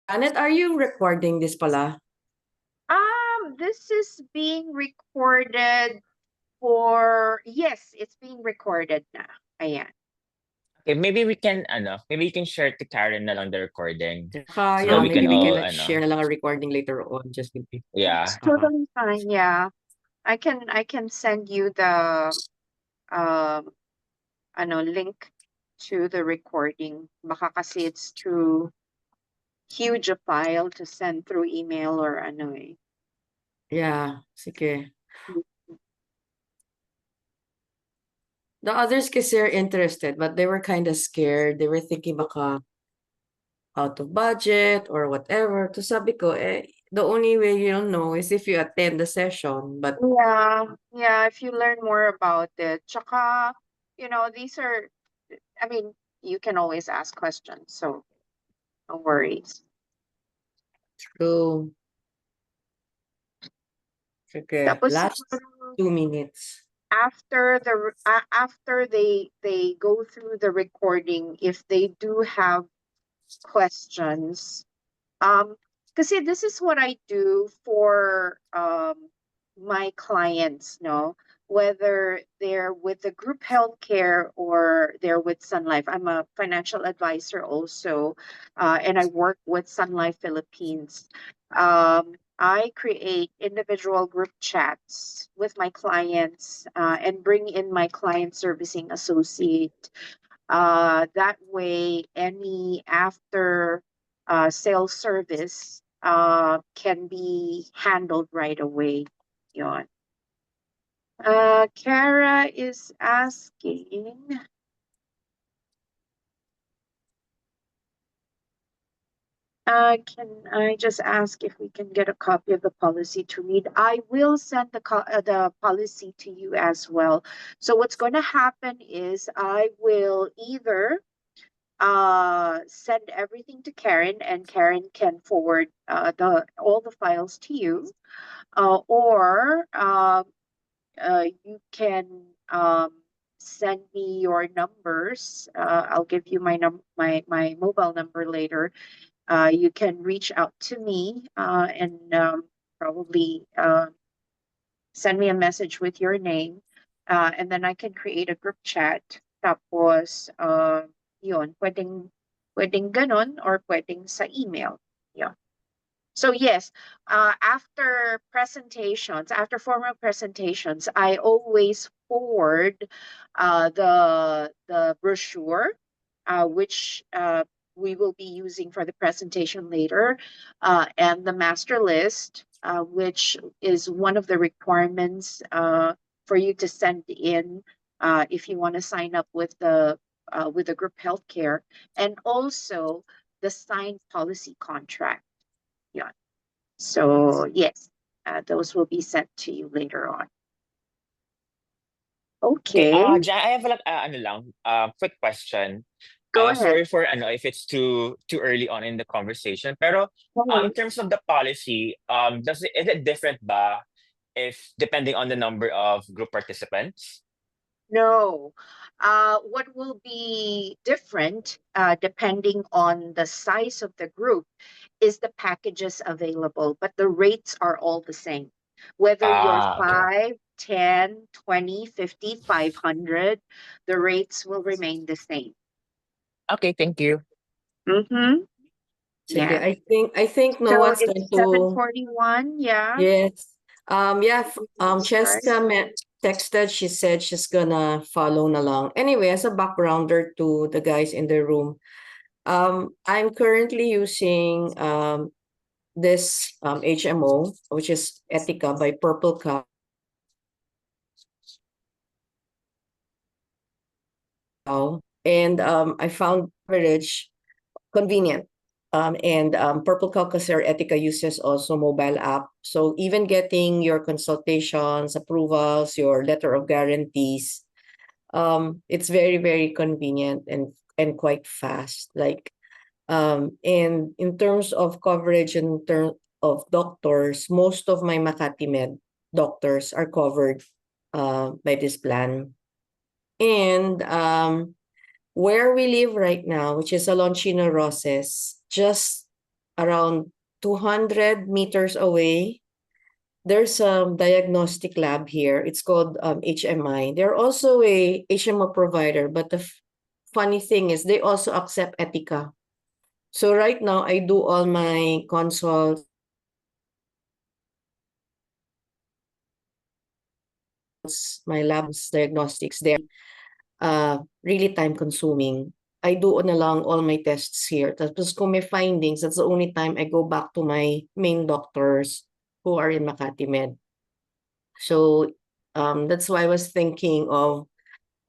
Janet, are you recording this pala? This is being recorded for, yes, it's being recorded na. Ayan. Okay, maybe you can share to Karen na lang the recording so that Yeah, we maybe can we all, can share na lang a recording later on just in case. It's yeah. totally fine, yeah. I can send you the um link to the recording. Baka kasi it's too huge a file to send through email or ano eh. Yeah, sige. The others kasi are interested, but they were kind of scared. They were thinking baka out of budget or whatever. To sabi ko, the only way you don't know is if you attend the session. But Yeah, if you learn more about it. Tsaka, these are, I mean, you can always ask questions, so no worries. true. Sige, Tapos last siguro, 2 minutes. after they go through the recording, if they do have questions, kasi this is what I do for my clients, no, whether they're with the group healthcare or they're with Sun Life. I'm a financial advisor also, and I work with Sun Life Philippines. I create individual group chats with my clients and bring in my client servicing associate. That way, any after sales service can be handled right away. Yon. Kara is asking, can I just ask if we can get a copy of the policy to read? I will send the policy to you as well. So what's going to happen is I will either send everything to Karen, and Karen can forward the all the files to you, or you can send me your numbers. I'll give you my mobile number later. You can reach out to me and probably send me a message with your name, and then I can create a group chat. Tapos, yun, pwedeng ganon or pwedeng sa email. Yeah. So yes, after formal presentations, I always forward the brochure, which we will be using for the presentation later, and the master list, which is one of the requirements for you to send in if you want to sign up with the group healthcare, and also the signed policy contract. Yeah. So yes, those will be sent to you later on. Okay, Okay, Jan, I have quick question. go ahead. Sorry for if it's too early on in the conversation, pero in Mhm. terms of the policy, is it different ba if depending on the number of group participants? No, what will be different depending on the size of the group is the packages available, but the rates are all the same. Whether you're Okay. 5, 10, 20, 50, 500, the rates will remain the same. Okay, thank you. Mm-hmm. Sige, Yeah. I think no So one's going it's to. 7:41. Yeah. Yes. Yeah, Right. Cheska texted, she said she's gonna follow na lang. Anyway, as a backgrounder to the guys in the room, I'm currently using this HMO, which is Etika by Purple Cow. And I found coverage convenient. And Purple Cow Caser Etika uses also mobile app. So even getting your consultations, approvals, your letter of guarantees, it's very, very convenient and quite fast. And in terms of coverage, in terms of doctors, most of my Makati Med doctors are covered by this plan. And where we live right now, which is Aloncino Roses, just around 200 meters away, there's a diagnostic lab here. It's called HMI. They're also a HMO provider, but the funny thing is they also accept Etika. So right now, I do all my consults, my labs, diagnostics. They're really time consuming. I do na lang all my tests here. Tapos kung may findings, that's the only time I go back to my main doctors who are in Makati Med. So that's why I was thinking of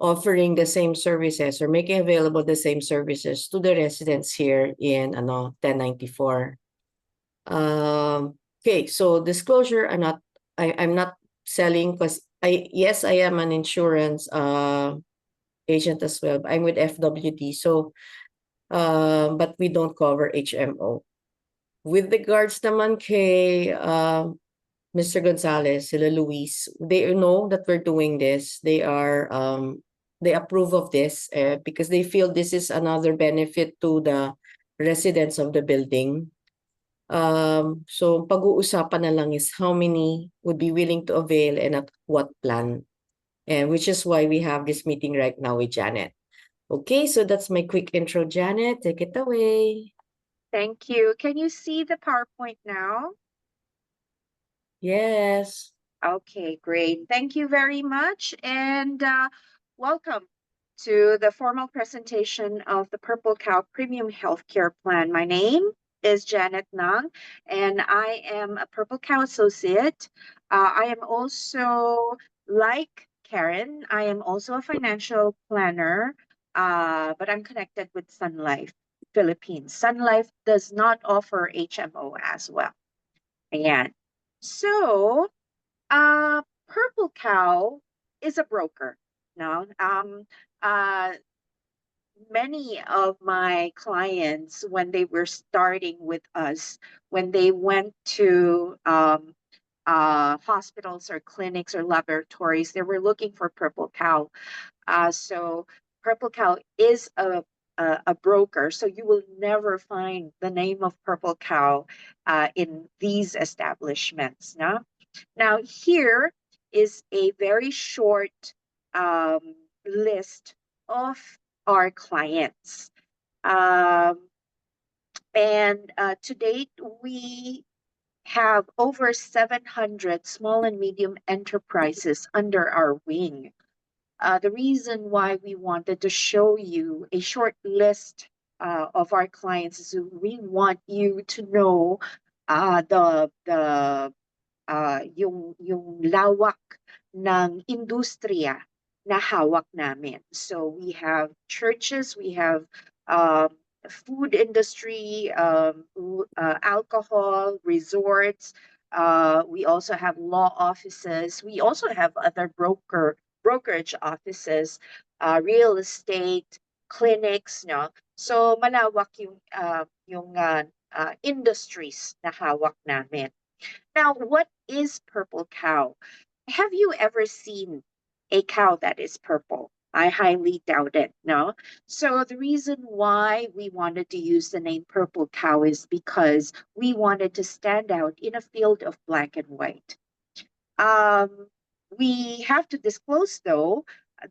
offering the same services or making available the same services to the residents here in 1094. Okay, so disclosure, I'm not selling because yes, I am an insurance agent as well. I'm with FWD, so but we don't cover HMO. With regards naman kay Mr. Gonzalez, sila Luis, they know that we're doing this. They approve of this because they feel this is another benefit to the residents of the building. So pag-uusapan na lang is how many would be willing to avail and at what plan. And which is why we have this meeting right now with Janet. Okay, so that's my quick intro, Janet. Take it away. Thank you. Can you see the PowerPoint now? Yes. Okay, great. Thank you very much, and welcome to the formal presentation of the Purple Cow Premium Healthcare Plan. My name is Janet Nang, and I am a Purple Cow associate. I am also, like Karen, I am also a financial planner, but I'm connected with Sun Life Philippines. Sun Life does not offer HMO as well. Ayan. So, Purple Cow is a broker. No, many of my clients, when they were starting with us, when they went to hospitals or clinics or laboratories, they were looking for Purple Cow. So Purple Cow is a broker, so you will never find the name of Purple Cow in these establishments. No? Now, here is a very short list of our clients. And to date, we have over 700 small and medium enterprises under our wing. The reason why we wanted to show you a short list of our clients is we want you to know yung lawak ng industriya na hawak namin. So we have churches, we have food industry, alcohol, resorts. We also have law offices. We also have other brokerage offices, real estate, clinics, no? So malawak yung industries na hawak namin. Now, what is Purple Cow? Have you ever seen a cow that is purple? I highly doubt it, no? So the reason why we wanted to use the name Purple Cow is because we wanted to stand out in a field of black and white. We have to disclose, though,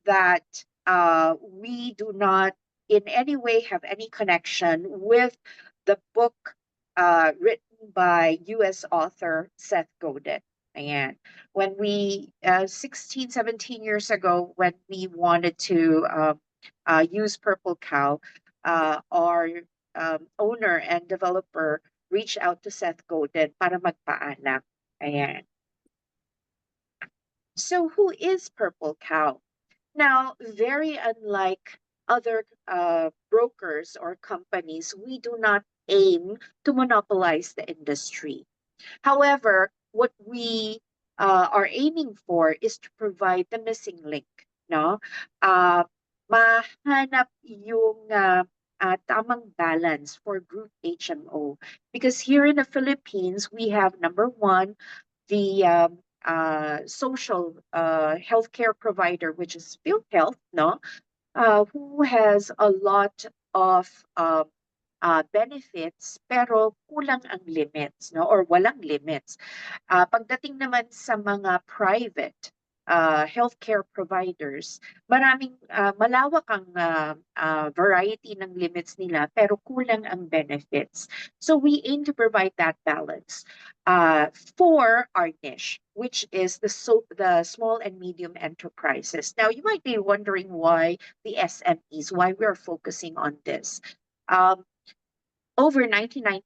that we do not in any way have any connection with the book written by U.S. author Seth Godin. And when we, 16, 17 years ago, when we wanted to use Purple Cow, our owner and developer reached out to Seth Godin para magpaalam. Ayan. So who is Purple Cow? Now, very unlike other brokers or companies, we do not aim to monopolize the industry. However, what we are aiming for is to provide the missing link, no? Mahanap yung tamang balance for group HMO. Because here in the Philippines, we have number one, the social healthcare provider, which is PhilHealth, no? Who has a lot of benefits pero kulang ang limits, no, or walang limits. Pagdating naman sa mga private healthcare providers, malawak ang variety ng limits nila pero kulang ang benefits. So we aim to provide that balance for our niche, which is the small and medium enterprises. Now you might be wondering why the SMEs, why we're focusing on this. Over 99%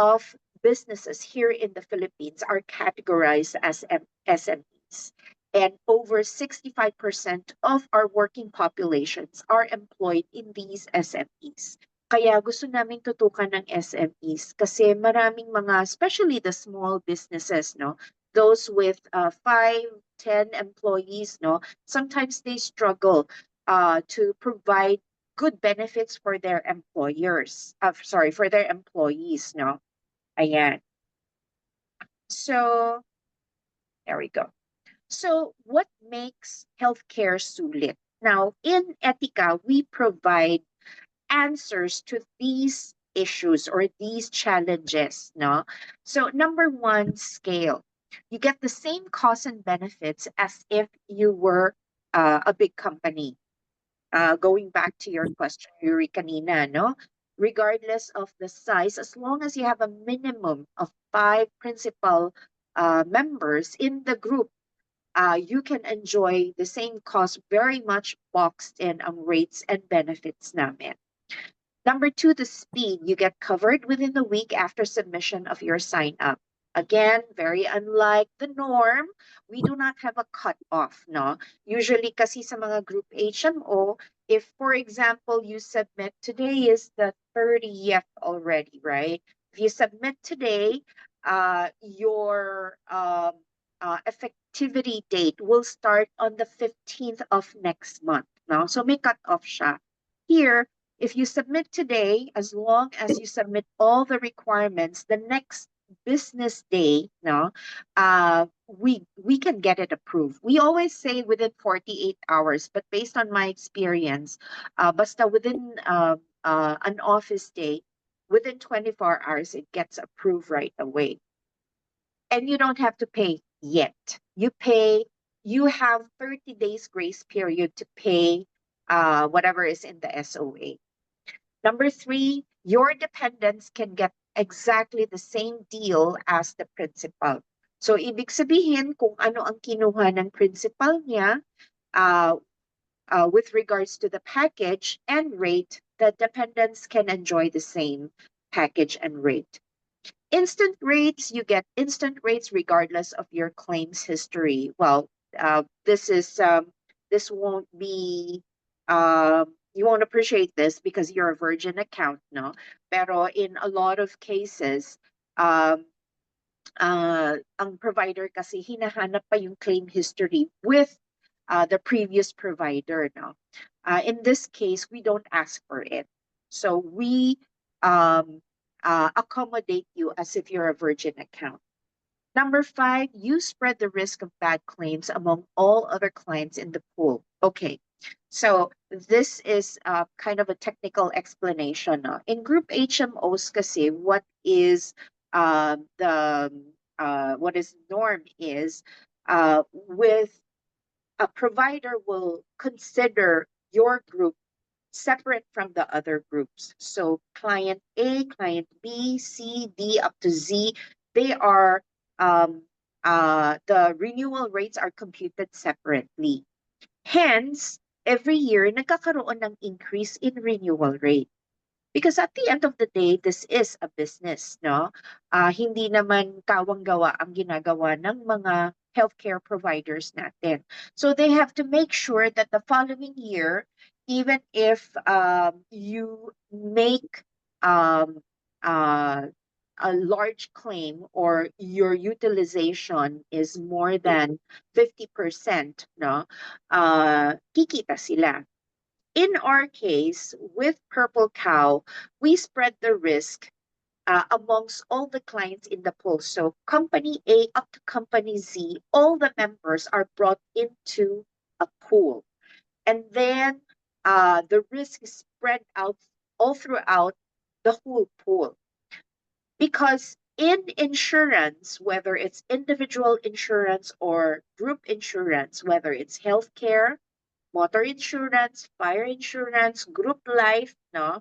of businesses here in the Philippines are categorized as SMEs. And over 65% of our working populations are employed in these SMEs. Kaya gusto namin tutukan ng SMEs kasi maraming mga, especially the small businesses, no, those with 5, 10 employees, no, sometimes they struggle to provide good benefits for their employers. For their employees, no? Ayan. So, there we go. So, what makes healthcare sulit? Now, in Etika, we provide answers to these issues or these challenges, no? So, number one, scale. You get the same costs and benefits as if you were a big company. Going back to your question, Yuri, kanina, no? Regardless of the size, as long as you have a minimum of 5 principal members in the group, you can enjoy the same cost, very much boxed in ang rates and benefits namin. Number 2, the speed. You get covered within the week after submission of your sign-up. Again, very unlike the norm, we do not have a cut-off, no? Usually kasi sa mga group HMO, if for example, you submit, today is the 30th already, right? If you submit today, your effectivity date will start on the 15th of next month, no? So may cut-off siya. Here, if you submit today, as long as you submit all the requirements, the next business day, no, we can get it approved. We always say within 48 hours, but based on my experience, basta within an office day, within 24 hours, it gets approved right away. And you don't have to pay yet. You have 30 days grace period to pay whatever is in the SOA. Number 3, your dependents can get exactly the same deal as the principal. So, ibig sabihin, kung ano ang kinuha ng principal niya with regards to the package and rate, the dependents can enjoy the same package and rate. Instant rates, you get instant rates regardless of your claims history. Well, this won't be you won't appreciate this because you're a Virgin account, no? Pero in a lot of cases, ang provider kasi hinahanap pa yung claim history with the previous provider, no? In this case, we don't ask for it. So we accommodate you as if you're a Virgin account. Number 5, you spread the risk of bad claims among all other clients in the pool. Okay. So this is kind of a technical explanation. In group HMOs kasi, what is norm is with a provider will consider your group separate from the other groups. So client A, client B, C, D up to Z, they are the renewal rates are computed separately. Hence, every year, nagkakaroon ng increase in renewal rate. Because at the end of the day, this is a business, no? Hindi naman kawang-gawa ang ginagawa ng mga healthcare providers natin. So they have to make sure that the following year, even if you make a large claim or your utilization is more than 50%, no, kikita sila. In our case, with Purple Cow, we spread the risk amongst all the clients in the pool. So company A up to company Z, all the members are brought into a pool. And then the risk is spread out all throughout the whole pool. Because in insurance, whether it's individual insurance or group insurance, whether it's healthcare, motor insurance, fire insurance, group life, no,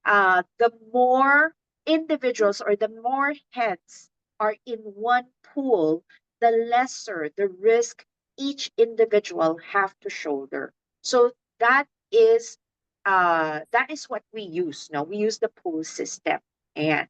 the more individuals or the more heads are in one pool, the lesser the risk each individual have to shoulder. So that is what we use. No, we use the pool system. And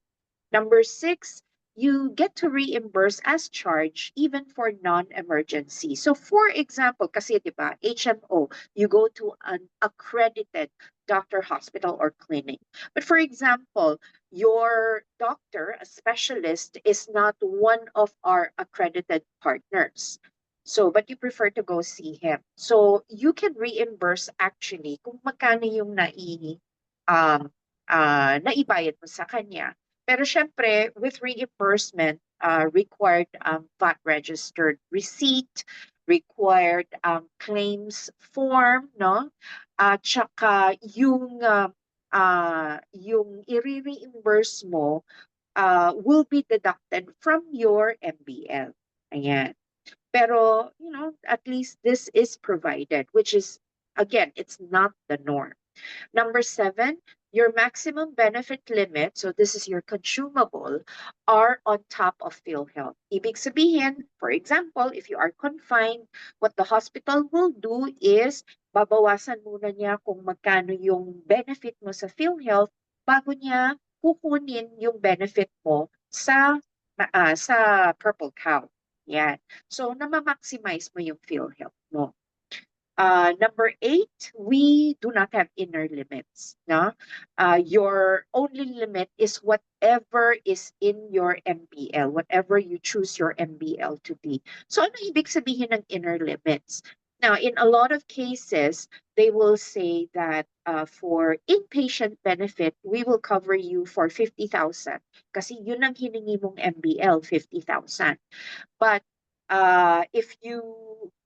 number 6, you get to reimburse as charged even for non-emergency. So for example, kasi diba, HMO, you go to an accredited doctor, hospital, or clinic. But for example, your doctor, a specialist, is not one of our accredited partners. So, but you prefer to go see him. So, you can reimburse actually kung magkano yung naibayad mo sa kanya. Pero syempre, with reimbursement, required VAT registered receipt, required claims form, no? At saka yung i-reimburse mo will be deducted from your MBL. Ayan. Pero, at least this is provided, which is, again, it's not the norm. Number 7, your maximum benefit limit, so this is your consumable, are on top of PhilHealth. Ibig sabihin, for example, if you are confined, what the hospital will do is babawasan muna niya kung magkano yung benefit mo sa PhilHealth bago niya kukunin yung benefit mo sa Purple Cow. Yan. So, na-maximize mo yung PhilHealth mo. Number 8, we do not have inner limits. No? Your only limit is whatever is in your MBL, whatever you choose your MBL to be. So, ano ibig sabihin ng inner limits? Now, in a lot of cases, they will say that for inpatient benefit, we will cover you for 50,000. Kasi yun ang hiningi mong MBL, 50,000. But if you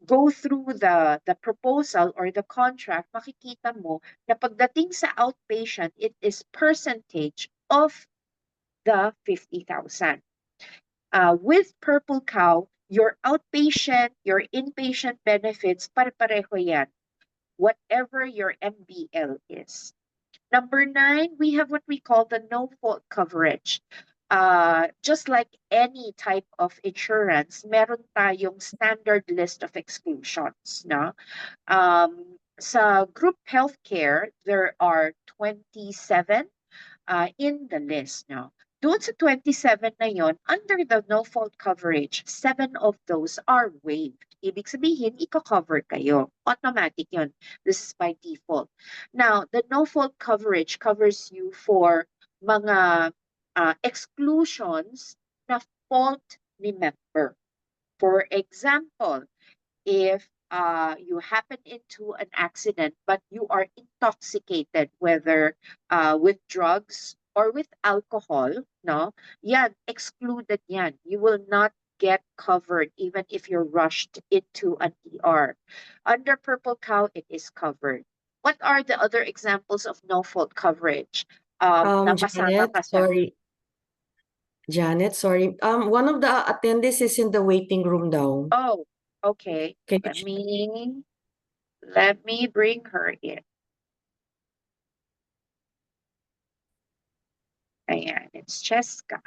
go through the proposal or the contract, makikita mo na pagdating sa outpatient, it is percentage of the 50,000. With Purple Cow, your outpatient, your inpatient benefits, pare-pareho yan, whatever your MBL is. Number 9, we have what we call the no-fault coverage. Just like any type of insurance, meron tayong standard list of exclusions. No? Sa group healthcare, there are 27 in the list. No? Doon sa 27 na yon, under the no-fault coverage, 7 of those are waived. Ibig sabihin, iko-cover kayo. Automatic yon. This is by default. Now, the no-fault coverage covers you for mga exclusions na fault ni member. For example, if you happen into an accident but you are intoxicated, whether with drugs or with alcohol, no, yan, excluded yan. You will not get covered even if you're rushed into an ER. Under Purple Cow, it is covered. What are the other examples of no-fault coverage? Napasama ka sa... Janet, sorry. One of the attendees is in the waiting room now. Oh, okay. Can Let me bring her in. Ayan, it's Cheska.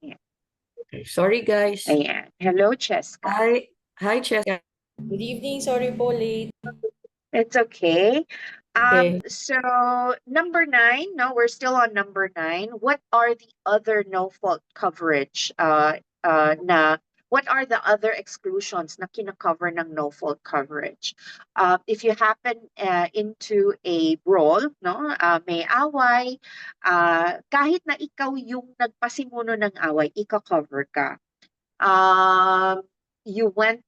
Okay. Sorry, guys. Ayan. Hello, Cheska. Hi, Cheska. Good evening. Sorry po, late. It's okay. Okay. So number 9, no, we're still on number 9. What are the other no-fault coverage what are the other exclusions na kina-cover ng no-fault coverage? If you happen into a brawl, no, may away, kahit na ikaw yung nagpasimuno ng away, ika-cover ka. You went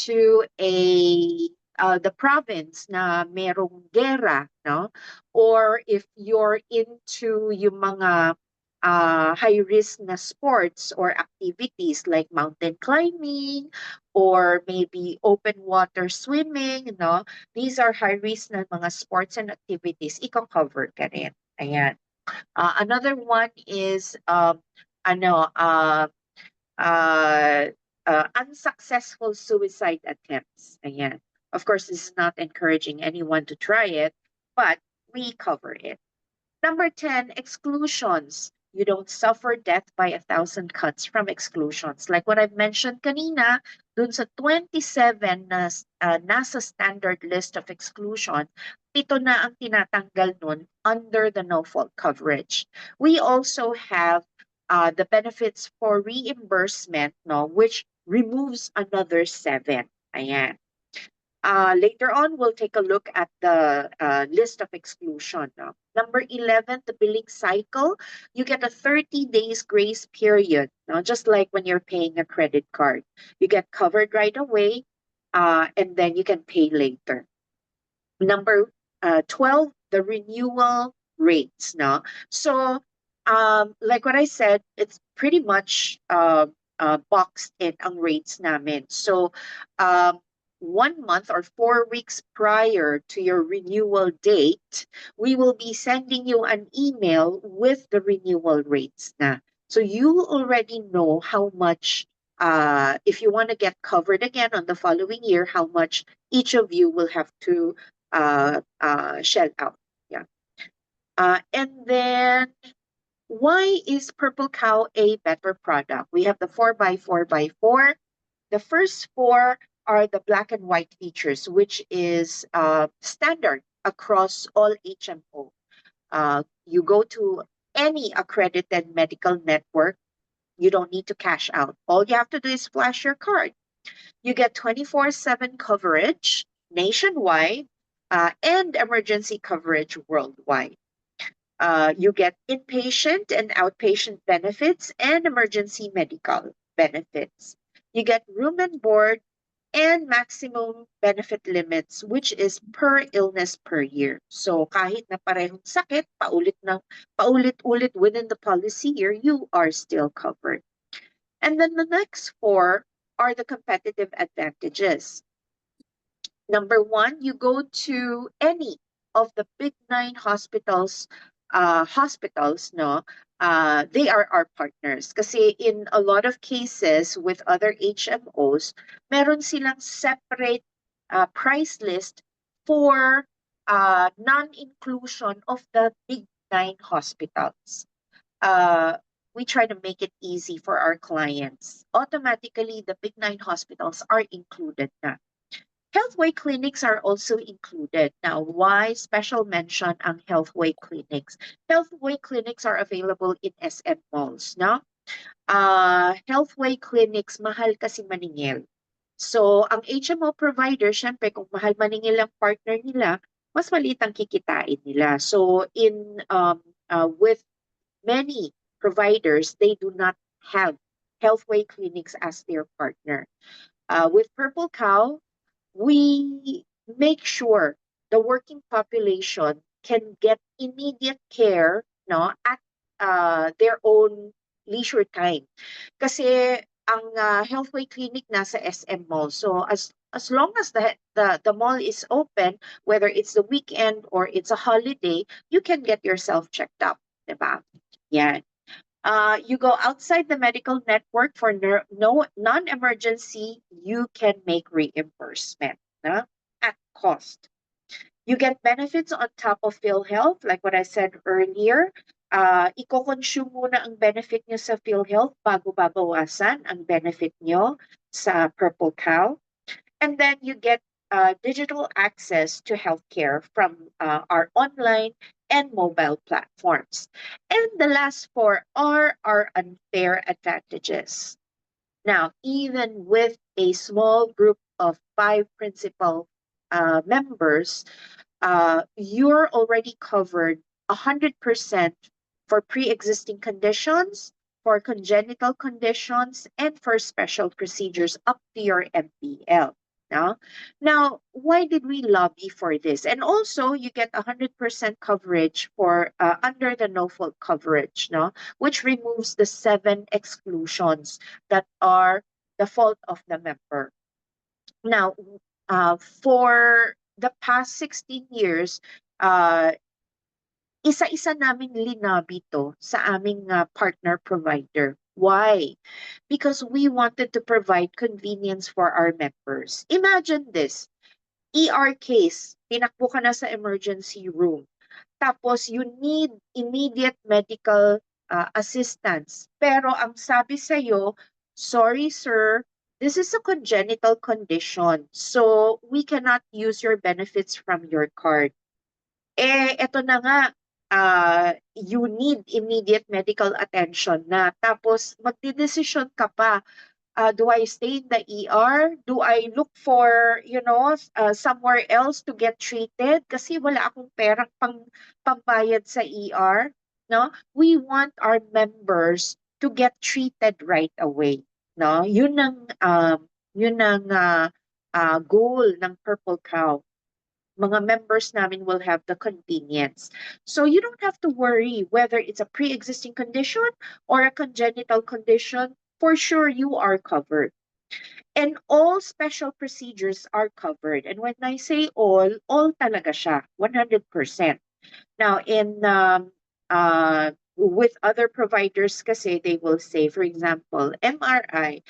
to the province na merong gera, no? Or if you're into yung mga high-risk na sports or activities like mountain climbing or maybe open water swimming, no? These are high-risk na mga sports and activities, ikaw cover ka rin. Ayan. Another one is ano unsuccessful suicide attempts. Ayan. Of course, this is not encouraging anyone to try it, but we cover it. Number 10, exclusions. You don't suffer death by 1,000 cuts from exclusions. Like what I've mentioned kanina, dun sa 27 na nasa standard list of exclusion, ito na ang tinatanggal nun under the no-fault coverage. We also have the benefits for reimbursement, no, which removes another 7. Ayan. Later on, we'll take a look at the list of exclusion. No? Number 11, the billing cycle. You get a 30 days grace period, no? Just like when you're paying a credit card. You get covered right away, and then you can pay later. Number 12, the renewal rates. No? So, like what I said, it's pretty much boxed in ang rates namin. So, 1 month or 4 weeks prior to your renewal date, we will be sending you an email with the renewal rates na. So you already know how much, if you want to get covered again on the following year, how much each of you will have to shell out. Yeah. And then, why is Purple Cow a better product? We have the 4x4x4. The first 4 are the black and white features, which is standard across all HMO. You go to any accredited medical network, you don't need to cash out. All you have to do is flash your card. You get 24/7 coverage nationwide and emergency coverage worldwide. You get inpatient and outpatient benefits and emergency medical benefits. You get room and board and maximum benefit limits, which is per illness per year. So kahit na parehong sakit, paulit-ulit within the policy year, you are still covered. And then the next 4 are the competitive advantages. Number 1, you go to any of the big 9 hospitals, no, they are our partners. Kasi in a lot of cases with other HMOs, meron silang separate price list for non-inclusion of the big 9 hospitals. We try to make it easy for our clients. Automatically, the big 9 hospitals are included na. Healthway clinics are also included. Now, why special mention ang Healthway clinics? Healthway clinics are available in SM malls, no? Healthway clinics, mahal kasi maningil. So, ang HMO provider, syempre, kung mahal maningil ang partner nila, mas maliit ang kikitain nila. So, with many providers, they do not have Healthway clinics as their partner. With Purple Cow, we make sure the working population can get immediate care, no, at their own leisure time. Kasi ang Healthway clinic nasa SM mall. So as long as the mall is open, whether it's the weekend or it's a holiday, you can get yourself checked up, diba? Yan. You go outside the medical network for non-emergency, you can make reimbursement at cost. You get benefits on top of PhilHealth, like what I said earlier. Iko-consume muna ang benefit nyo sa PhilHealth bago babawasan ang benefit nyo sa Purple Cow. And then you get digital access to healthcare from our online and mobile platforms. And the last 4 are our unfair advantages. Now, even with a small group of 5 principal members, you're already covered 100% for pre-existing conditions, for congenital conditions, and for special procedures up to your MPL. Now, why did we lobby for this? And also, you get 100% coverage for under the no-fault coverage, which removes the 7 exclusions that are the fault of the member. Now, for the past 16 years, isa-isa naming linabi to sa aming partner provider. Why? Because we wanted to provide convenience for our members. Imagine this, ER case, tinakbo ka na sa emergency room. Tapos you need immediate medical assistance. Pero ang sabi sa'yo, sorry sir, this is a congenital condition. So we cannot use your benefits from your card. Eto na nga, you need immediate medical attention na. Tapos magdidesisyon ka pa, do I stay in the ER? Do I look for, somewhere else to get treated? Kasi wala akong perang pambayad sa ER. No? We want our members to get treated right away. No? Yun ang goal ng Purple Cow. Mga members namin will have the convenience. So you don't have to worry whether it's a pre-existing condition or a congenital condition. For sure, you are covered. And all special procedures are covered. And when I say all talaga siya, 100%. Now, with other providers kasi, they will say, for example, MRI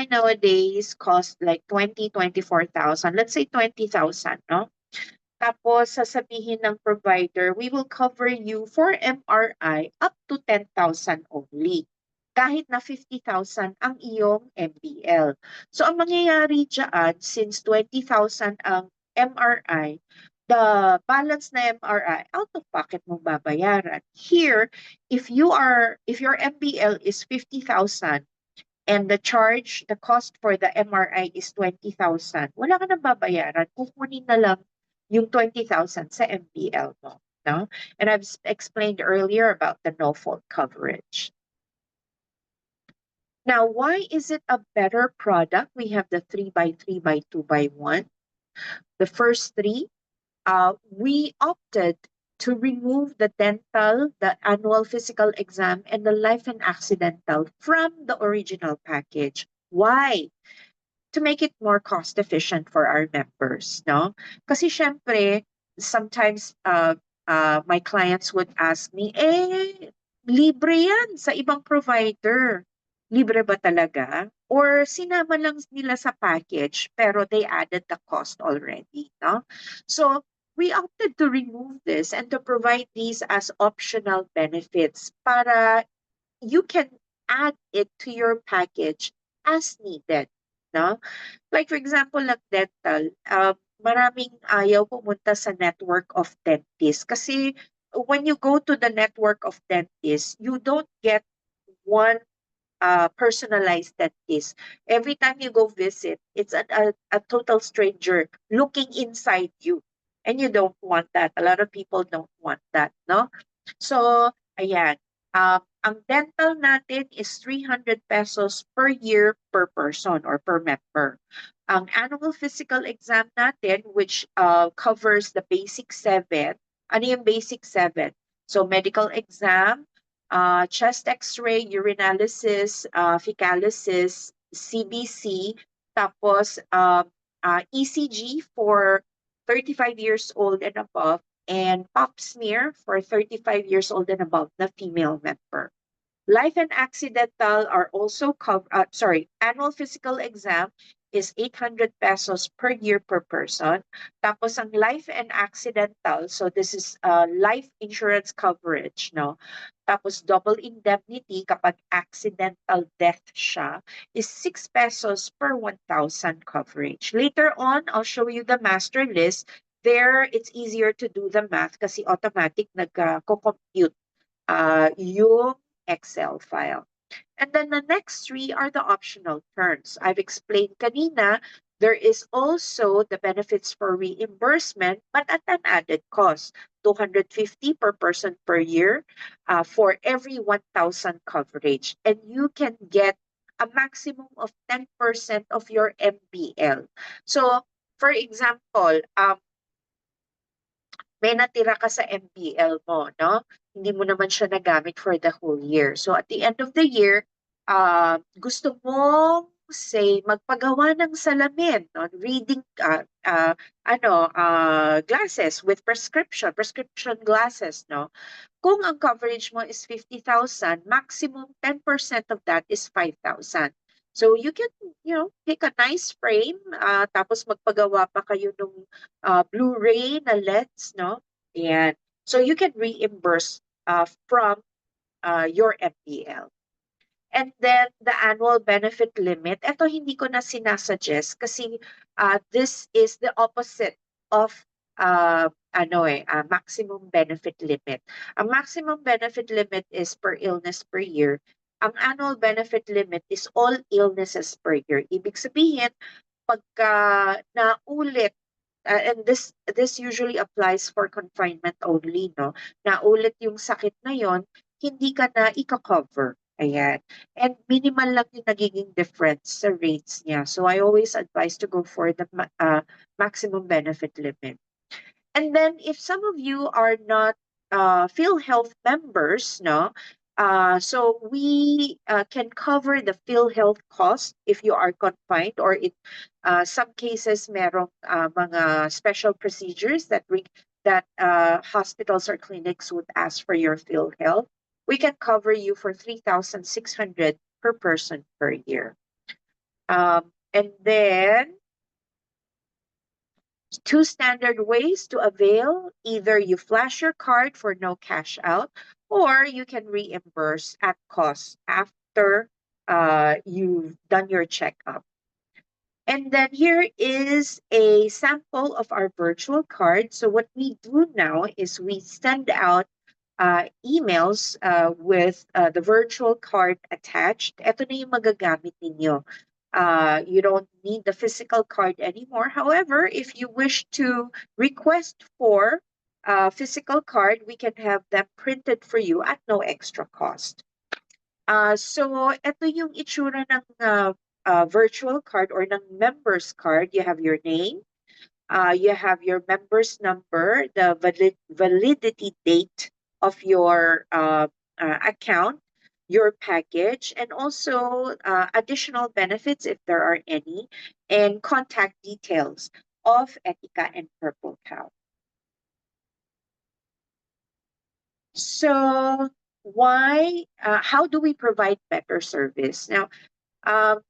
nowadays cost like 24,000. Let's say 20,000, no? Tapos, sasabihin ng provider, we will cover you for MRI up to 10,000 only. Kahit na 50,000 ang iyong MBL. So, ang mangyayari dyan, since 20,000 ang MRI, the balance na MRI, out of pocket mong babayaran. Here, if your MBL is 50,000 and the cost for the MRI is 20,000, wala ka nang babayaran. Kukunin na lang yung 20,000 sa MBL mo. No? And I've explained earlier about the no-fault coverage. Now, why is it a better product? We have the 3x3 by 2x1. The first three, we opted to remove the dental, the annual physical exam, and the life and accidental from the original package. Why? To make it more cost efficient for our members, no? Kasi syempre, sometimes my clients would ask me, libre yan sa ibang provider. Libre ba talaga? Or sinama lang nila sa package pero they added the cost already, no? So, we opted to remove this and to provide these as optional benefits para you can add it to your package as needed. No? Like for example, like dental, maraming ayaw pumunta sa network of dentists kasi when you go to the network of dentists, you don't get one personalized dentist. Every time you go visit, it's a total stranger looking inside you. And you don't want that. A lot of people don't want that, no? So, ayan. Ang dental natin is 300 pesos per year per person or per member. Ang annual physical exam natin, which covers the basic 7, ano yung basic 7? So medical exam, chest x-ray, urinalysis, fecalysis, CBC, tapos ECG for 35 years old and above, and pap smear for 35 years old and above na female member. Life and accidental are also covered, annual physical exam is 800 pesos per year per person. Tapos ang life and accidental, so this is life insurance coverage, no? Tapos double indemnity kapag accidental death siya is 6 pesos per 1,000 coverage. Later on, I'll show you the master list. There, it's easier to do the math kasi automatic nag-compute yung Excel file. And then the next three are the optional terms. I've explained kanina, there is also the benefits for reimbursement, but at an added cost, 250 per person per year for every 1,000 coverage. And you can get a maximum of 10% of your MBL. So, for example, may natira ka sa MBL mo, no? Hindi mo naman siya nagamit for the whole year. So at the end of the year, gusto mong say magpagawa ng salamin, no? Reading glasses with prescription glasses, no? Kung ang coverage mo is 50,000, maximum 10% of that is 5,000. So you can, pick a nice frame, tapos magpagawa pa kayo ng Blu-ray na LEDs, no? Ayan. So you can reimburse from your MPL. And then the annual benefit limit, ito hindi ko na sinasuggest kasi this is the opposite of maximum benefit limit. Ang maximum benefit limit is per illness per year. Ang annual benefit limit is all illnesses per year. Ibig sabihin, pagka naulit, and this usually applies for confinement only, no? Naulit yung sakit na yon, hindi ka na i-cover. Ayan. And minimal lang yung nagiging difference sa rates niya. So I always advise to go for the maximum benefit limit. And then if some of you are not PhilHealth members, no? So we can cover the PhilHealth cost if you are confined, or in some cases merong mga special procedures that hospitals or clinics would ask for your PhilHealth. We can cover you for 3,600 per person per year. And then 2 standard ways to avail. Either you flash your card for no cash out, or you can reimburse at cost after you've done your checkup. And then here is a sample of our virtual card. So what we do now is we send out emails with the virtual card attached. Ito na yung magagamit ninyo. You don't need the physical card anymore. However, if you wish to request for a physical card, we can have them printed for you at no extra cost. So ito yung itsura ng virtual card or ng member's card. You have your name, you have your member's number, the validity date of your account, your package, and also additional benefits if there are any, and contact details of Etika and Purple Cow. So how do we provide better service? Now, ang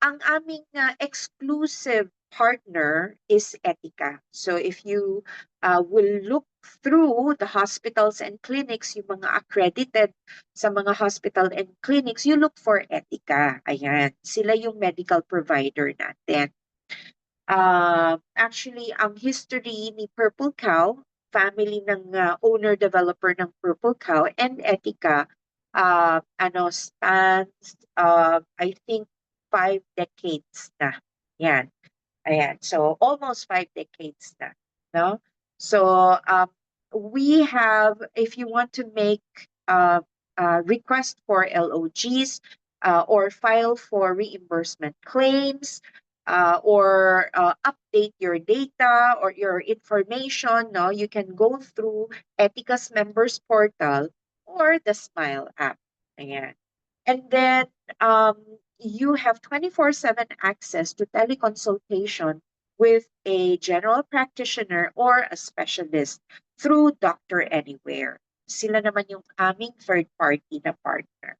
aming exclusive partner is Etika. So if you will look through the hospitals and clinics, yung mga accredited sa mga hospital and clinics, you look for Etika. Ayan, sila yung medical provider natin. Actually, ang history ni Purple Cow, family ng owner-developer ng Purple Cow and Etika, spans, I think, 5 decades na. Yan. Ayan. So, almost 5 decades na. No? So, we have, if you want to make request for LOGs or file for reimbursement claims, or update your data or your information, no, you can go through Etika's members portal or the Smile app. Ayan. And then you have 24/7 access to teleconsultation with a general practitioner or a specialist through Doctor Anywhere. Sila naman yung aming third-party na partner.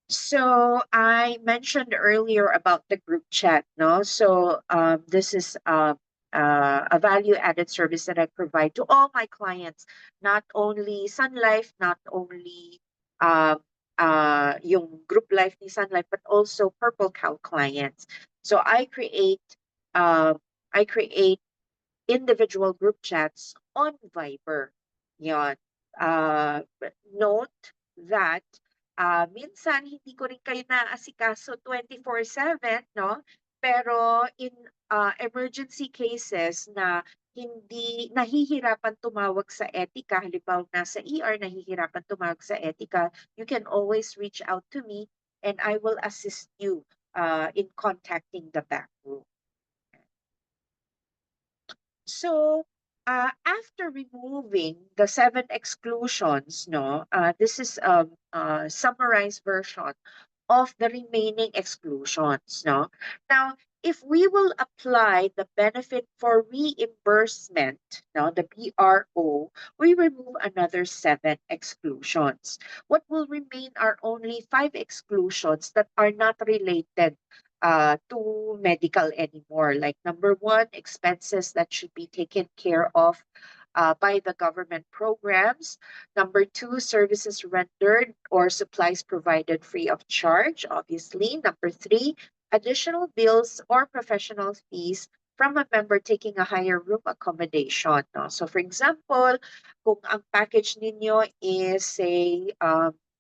So I mentioned earlier about the group chat, no? So this is a value-added service that I provide to all my clients, not only Sun Life, not only yung group life ni Sun Life, but also Purple Cow clients. So I create individual group chats on Viber. Yon. Note that minsan hindi ko rin kayo naasikaso 24/7, no? Pero in emergency cases na hindi nahihirapan tumawag sa Etika, halimbawa nasa ER nahihirapan tumawag sa Etika, you can always reach out to me and I will assist you in contacting the back room. So after removing the 7 exclusions, no, this is a summarized version of the remaining exclusions, no. Now, if we will apply the benefit for reimbursement, no, the BRO, we remove another 7 exclusions. What will remain are only 5 exclusions that are not related to medical anymore. Like number 1, expenses that should be taken care of by the government programs. Number 2, services rendered or supplies provided free of charge, obviously. Number 3, additional bills or professional fees from a member taking a higher room accommodation. No? So for example, kung ang package ninyo is say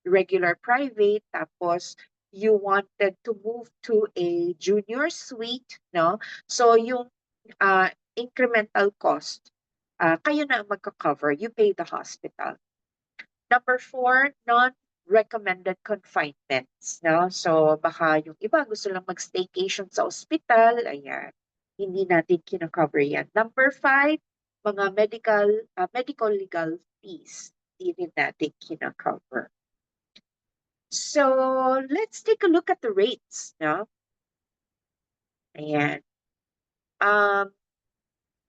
regular private, tapos you wanted to move to a junior suite, no? So yung incremental cost, kayo na ang magka-cover. You pay the hospital. Number 4, non-recommended confinements. No? So, baka yung iba gusto lang mag-staycation sa ospital. Ayan. Hindi natin kina-cover yan. Number 5, mga medical legal fees. Hindi rin natin kina-cover. So, let's take a look at the rates. No? Ayan.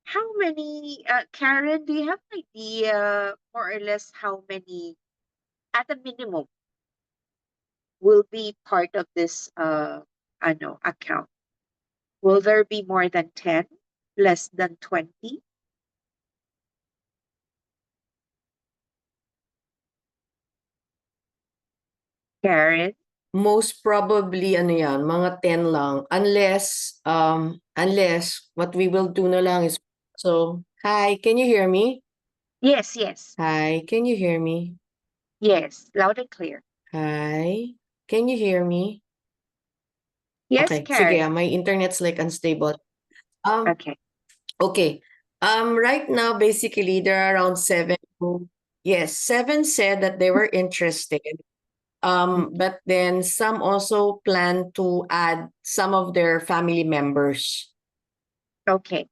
How many, Karen, do you have an idea more or less how many, at a minimum, will be part of this account? Will there be more than 10, less than 20? Karen? Most probably, ano yan, mga 10 lang. Unless what we will do na lang is, so, hi, can you hear me? Yes, yes, Hi, can you hear me? yes, loud and clear. Hi, can you hear me? Yes, Okay, sige, Karen. my internet's like unstable. Okay. Okay. Right now, basically, there are around 7. Yes, 7 said that they were interested. But then some also plan to add some of their family members. Okay.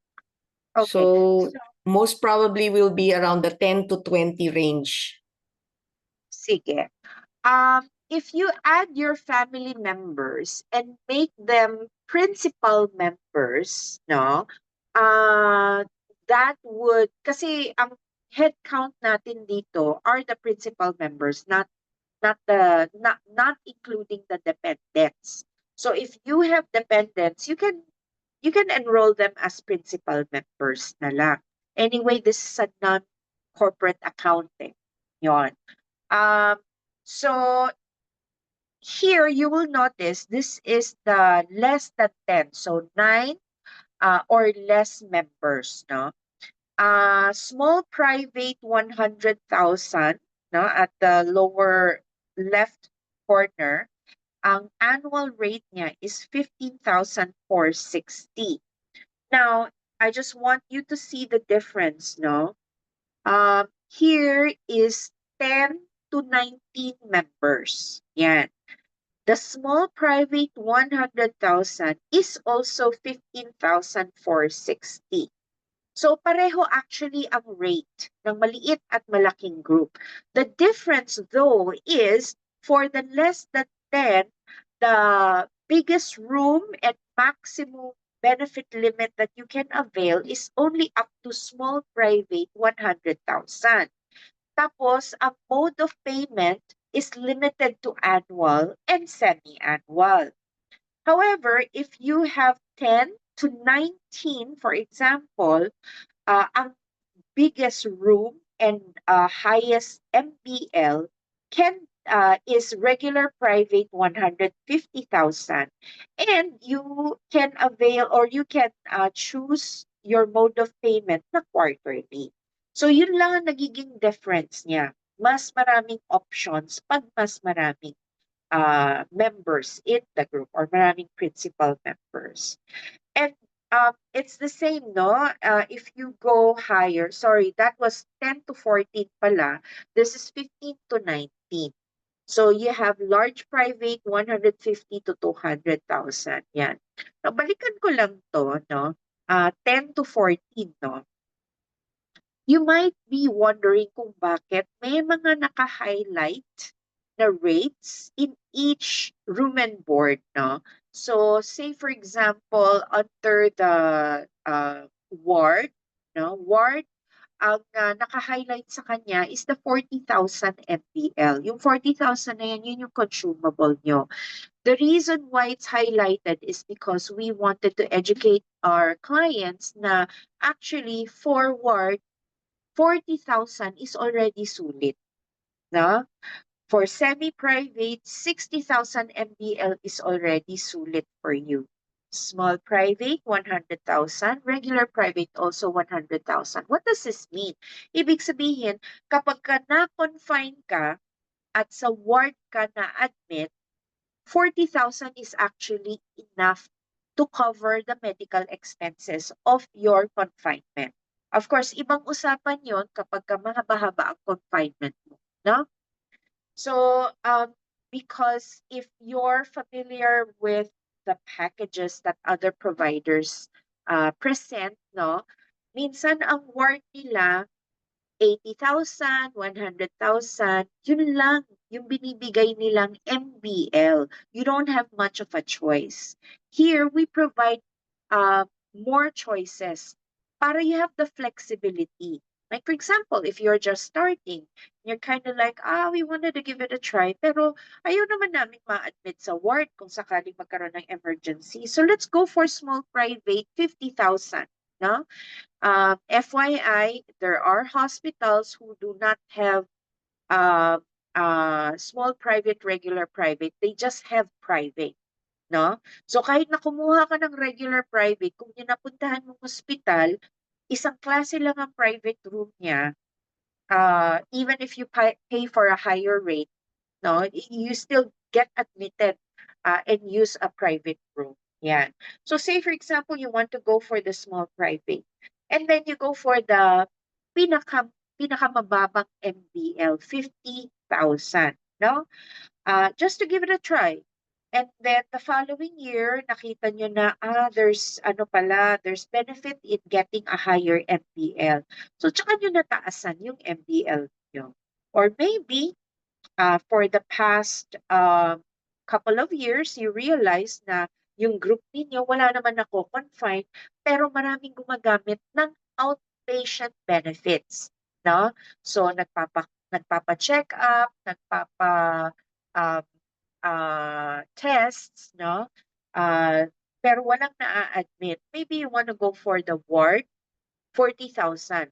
Okay. So most probably will be around the 10 to 20 range. Sige. If you add your family members and make them principal members, no, that would, kasi ang head count natin dito are the principal members, not including the dependents. So if you have dependents, you can enroll them as principal members na lang. Anyway, this is a non-corporate accounting. Yon. So here you will notice this is the less than 10, so 9 or less members, no? Small private 100,000, no, at the lower left corner, ang annual rate niya is 15,460. Now, I just want you to see the difference, no? Here is 10 to 19 members. Yan. The small private 100,000 is also 15,460. So pareho actually ang rate ng maliit at malaking group. The difference though is for the less than 10, the biggest room and maximum benefit limit that you can avail is only up to small private 100,000. Tapos, ang mode of payment is limited to annual and semi-annual. However, if you have 10 to 19, for example, ang biggest room and highest MBL is regular private 150,000, and you can avail or you can choose your mode of payment na quarterly. So yun lang ang nagiging difference niya. Mas maraming options pag mas maraming members in the group or maraming principal members. And it's the same, no? If you go higher, sorry, that was 10 to 14 pala. This is 15 to 19. So you have large private 150 to 200,000. Yan. Now, balikan ko lang to, no? 10 to 14, no? You might be wondering kung bakit may mga naka-highlight na rates in each room and board, no? So, say for example, under the ward, no? Ward, ang naka-highlight sa kanya is the 40,000 MPL. Yung 40,000 na yan, yun yung consumable nyo. The reason why it's highlighted is because we wanted to educate our clients na actually for ward, 40,000 is already sulit. No? For semi-private, 60,000 MPL is already sulit for you. Small private, 100,000. Regular private, also 100,000. What does this mean? Ibig sabihin, kapag ka na-confine ka at sa ward ka na-admit, 40,000 is actually enough to cover the medical expenses of your confinement. Of course, ibang usapan yon kapag ka mahaba-haba ang confinement mo, no? So, because if you're familiar with the packages that other providers present, no, minsan ang ward nila 80,000, 100,000, yun lang yung binibigay nilang MBL. You don't have much of a choice. Here, we provide more choices para you have the flexibility. Like for example, if you're just starting, you're kind of like, we wanted to give it a try, pero ayaw naman namin ma-admit sa ward kung sakaling magkaroon ng emergency. So let's go for small private, 50,000, no? FYI, there are hospitals who do not have small private, regular private. They just have private. No? So kahit na kumuha ka ng regular private, kung napuntahan mong hospital, isang klase lang ang private room niya, even if you pay for a higher rate, no, you still get admitted and use a private room. Yan. So say for example, you want to go for the small private, and then you go for the pinakamababang MBL, 50,000, no? Just to give it a try. And then the following year, nakita nyo na, there's benefit in getting a higher MBL. So, tsaka nyo nataasan yung MBL nyo. Or maybe, for the past couple of years, you realize na yung group ninyo, wala naman ako confine, pero maraming gumagamit ng outpatient benefits. No? So, nagpapa-check up, tests, no? Pero walang na-admit. Maybe you want to go for the ward, 40,000,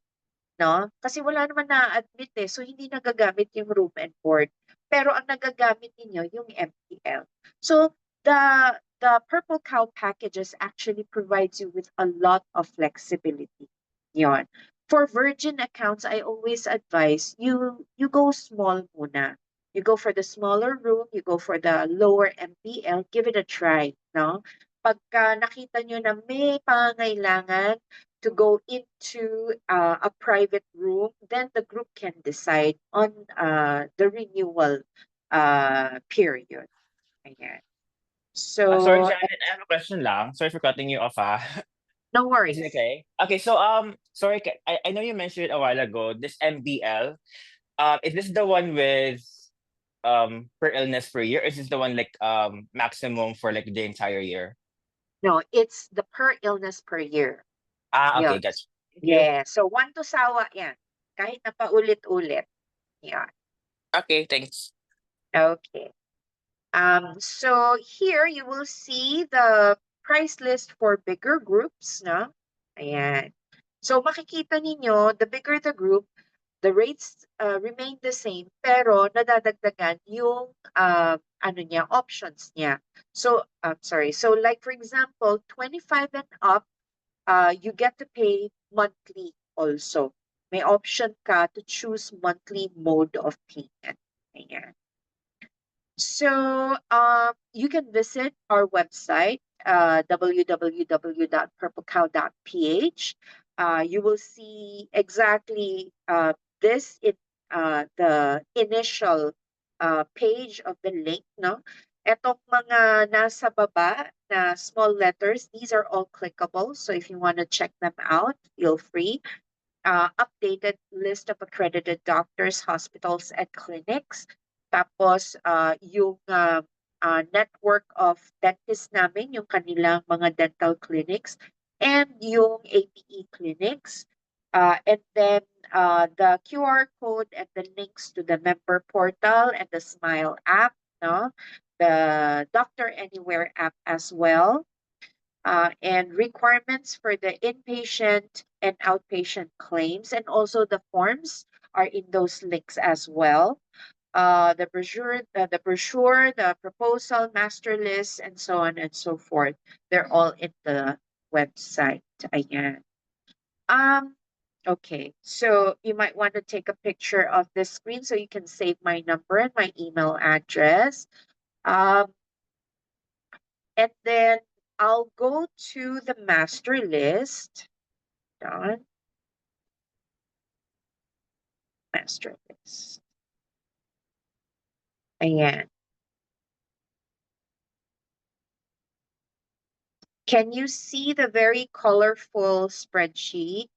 no? Kasi wala naman na-admit so hindi nagagamit yung room and board. Pero ang nagagamit ninyo yung MPL. So the Purple Cow packages actually provides you with a lot of flexibility. Yon. For virgin accounts, I always advise you go small muna. You go for the smaller room, you go for the lower MPL, give it a try, no? Pagka nakita nyo na may pangailangan to go into a private room, then the group can decide on the renewal period. Ayan. So, Sorry, Janet, I have a question lang. Sorry for cutting you off, no worries. Is it okay? Okay, so sorry, I know you mentioned it a while ago. This MBL, is this the one with per illness per year? Or is this the one like maximum for like the entire year? No, it's the per illness per year. Okay, Yun. gotcha. Thank you. Yeah, so 1 to sawa yan. Kahit na paulit-ulit. Yeah. Okay, thanks. Okay. So here you will see the price list for bigger groups, no? Ayan. So makikita ninyo, the bigger the group, the rates remain the same, pero nadadagdagan yung options niya. So, sorry. So like for example, 25 and up, you get to pay monthly also. May option ka to choose monthly mode of payment. Ayan. So you can visit our website, www.purplecow.ph. You will see exactly this in the initial page of the link, no? Etong mga nasa baba na small letters, these are all clickable. So if you want to check them out, feel free. updated list of accredited doctors, hospitals, and clinics. Tapos, yung network of dentists namin, yung kanilang mga dental clinics, and yung APE clinics. And then the QR code and the links to the member portal and the Smile app, no? The Doctor Anywhere app as well. And requirements for the inpatient and outpatient claims, and also the forms are in those links as well. The brochure, the proposal, master list, and so on and so forth. They're all in the website. Ayan. Okay, so you might want to take a picture of this screen so you can save my number and my email address. And then I'll go to the master list. Done. Master list. Ayan. Can you see the very colorful spreadsheet?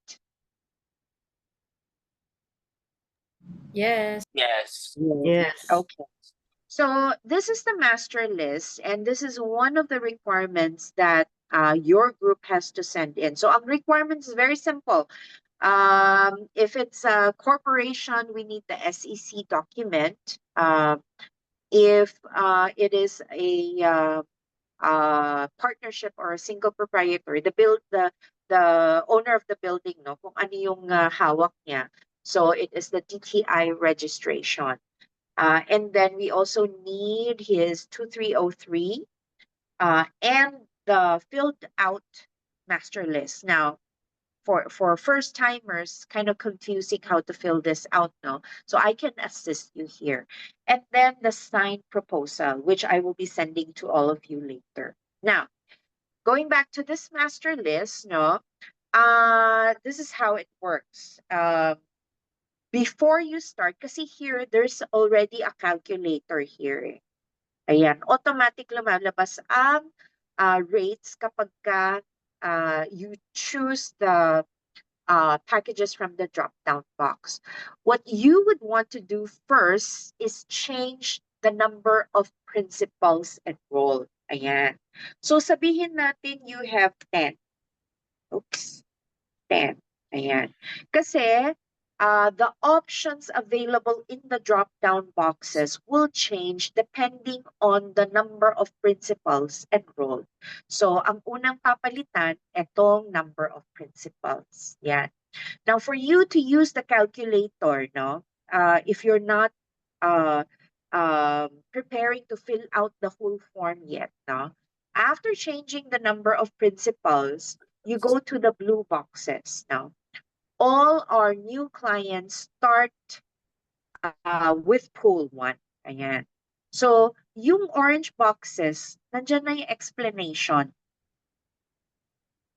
Yes. Yes. Yes. Okay. So this is the master list, and this is one of the requirements that your group has to send in. So ang requirements is very simple. If it's a corporation, we need the SEC document. If it is a partnership or a single proprietor, the owner of the building, no, kung ano yung hawak niya. So it is the DTI registration. And then we also need his 2303 and the filled out master list. Now, for first timers, kind of confusing how to fill this out, no? So I can assist you here. And then the signed proposal, which I will be sending to all of you later. Now, going back to this master list, no, this is how it works. Before you start, kasi here, there's already a calculator here. Ayan, automatic lumalabas ang rates kapag ka you choose the packages from the drop-down box. What you would want to do first is change the number of principals enrolled. Ayan. So sabihin natin you have 10. Oops. 10. Ayan. Kasi the options available in the drop-down boxes will change depending on the number of principals enrolled. So, ang unang papalitan, itong number of principals. Yan. Now, for you to use the calculator, no, if you're not preparing to fill out the whole form yet, no, after changing the number of principals, you go to the blue boxes now. All our new clients start with pool 1. Ayan. So, yung orange boxes, nandyan na yung explanation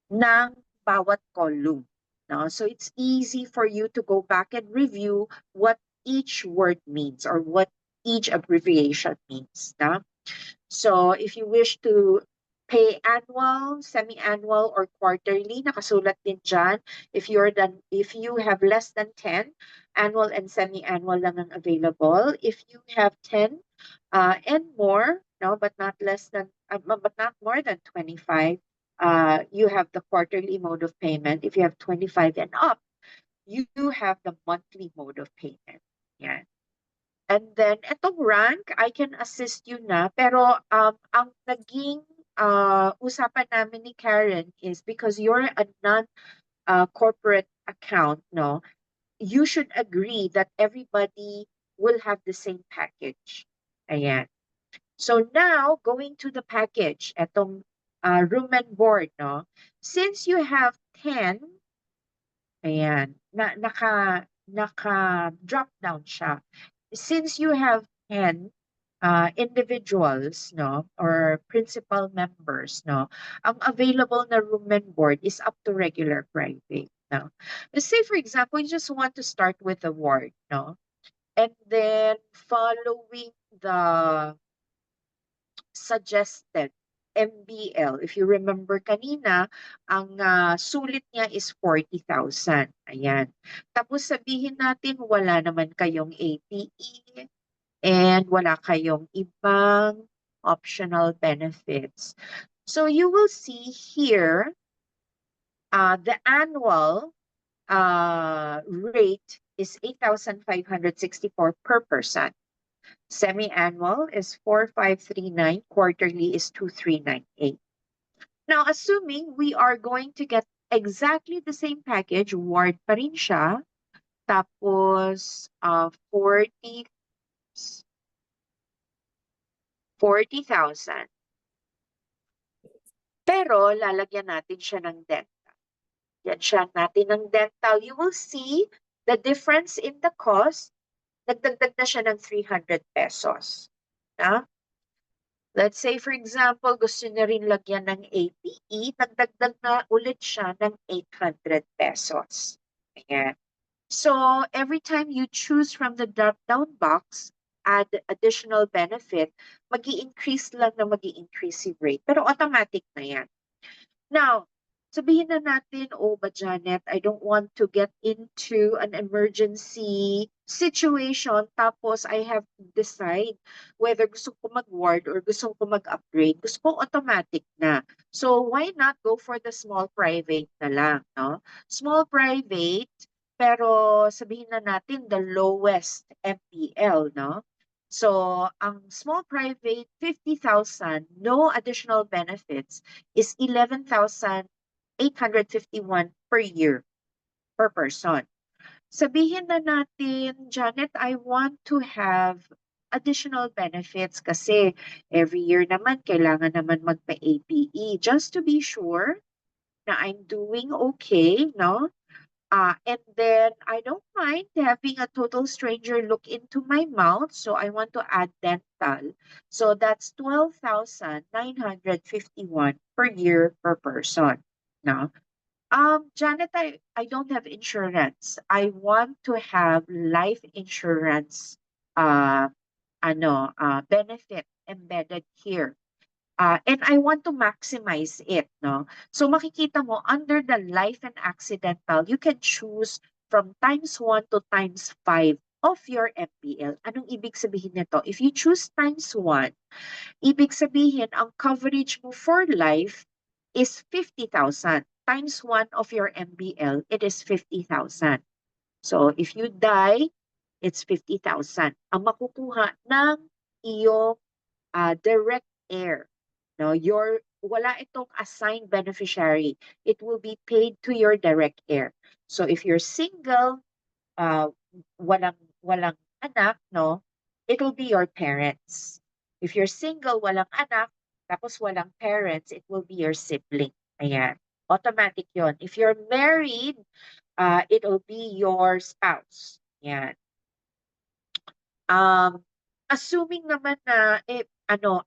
ng bawat column. No? So, it's easy for you to go back and review what each word means or what each abbreviation means. No? So, if you wish to pay annual, semi-annual, or quarterly, nakasulat din dyan. If you have less than 10, annual and semi-annual lang ang available. If you have 10 and more, no, but not more than 25, you have the quarterly mode of payment. If you have 25 and up, you have the monthly mode of payment. Yan. And then, etong rank, I can assist you na. Pero ang naging usapan namin ni Karen is because you're a non-corporate account, no, you should agree that everybody will have the same package. Ayan. So now, going to the package, etong room and board, no, since you have 10, ayan, naka-drop down siya. Since you have 10 individuals, no, or principal members, no, ang available na room and board is up to regular private, no. Let's say, for example, you just want to start with a ward, no, and then following the suggested MBL. If you remember kanina, ang sulit niya is 40,000. Ayan. Tapos sabihin natin wala naman kayong APE and wala kayong ibang optional benefits. So you will see here the annual rate is 8,564 per person. Semi-annual is 4,539. Quarterly is 2,398. Now, assuming we are going to get exactly the same package, ward pa rin siya, tapos 40,000. Pero lalagyan natin siya ng dental. Yan siya natin ng dental. You will see the difference in the cost. Nagdagdag na siya ng 300 pesos. Na? Let's say, for example, gusto niya rin lagyan ng APE, nagdagdag na ulit siya ng 800 pesos. Ayan. So, every time you choose from the drop-down box, add additional benefit, mag-i-increase lang na mag-i-increase yung rate. Pero automatic na yan. Now, sabihin na natin, oh, but Janet, I don't want to get into an emergency situation tapos I have to decide whether gusto ko mag-ward or gusto ko mag-upgrade. Gusto ko automatic na. So, why not go for the small private na lang, no? Small private, pero sabihin na natin the lowest MPL, no? So, ang small private, 50,000, no additional benefits, is 11,851 per year per person. Sabihin na natin, Janet, I want to have additional benefits kasi every year naman kailangan naman magpa-APE just to be sure na I'm doing okay, no? And then I don't mind having a total stranger look into my mouth, so I want to add dental. So that's 12,951 per year per person. No? Janet, I don't have insurance. I want to have life insurance benefit embedded here. And I want to maximize it, no? So makikita mo, under the life and accidental, you can choose from ×1 to ×5 of your MPL. Anong ibig sabihin nito? If you choose ×1, ibig sabihin, ang coverage mo for life is 50,000. ×1 of your MPL, it is 50,000. So if you die, it's 50,000. Ang makukuha ng iyong direct heir. No, wala itong assigned beneficiary. It will be paid to your direct heir. So if you're single, walang anak, no, it will be your parents. If you're single, walang anak, tapos walang parents, it will be your sibling. Ayan. Automatic yon. If you're married, it will be your spouse. Ayan. Assuming naman na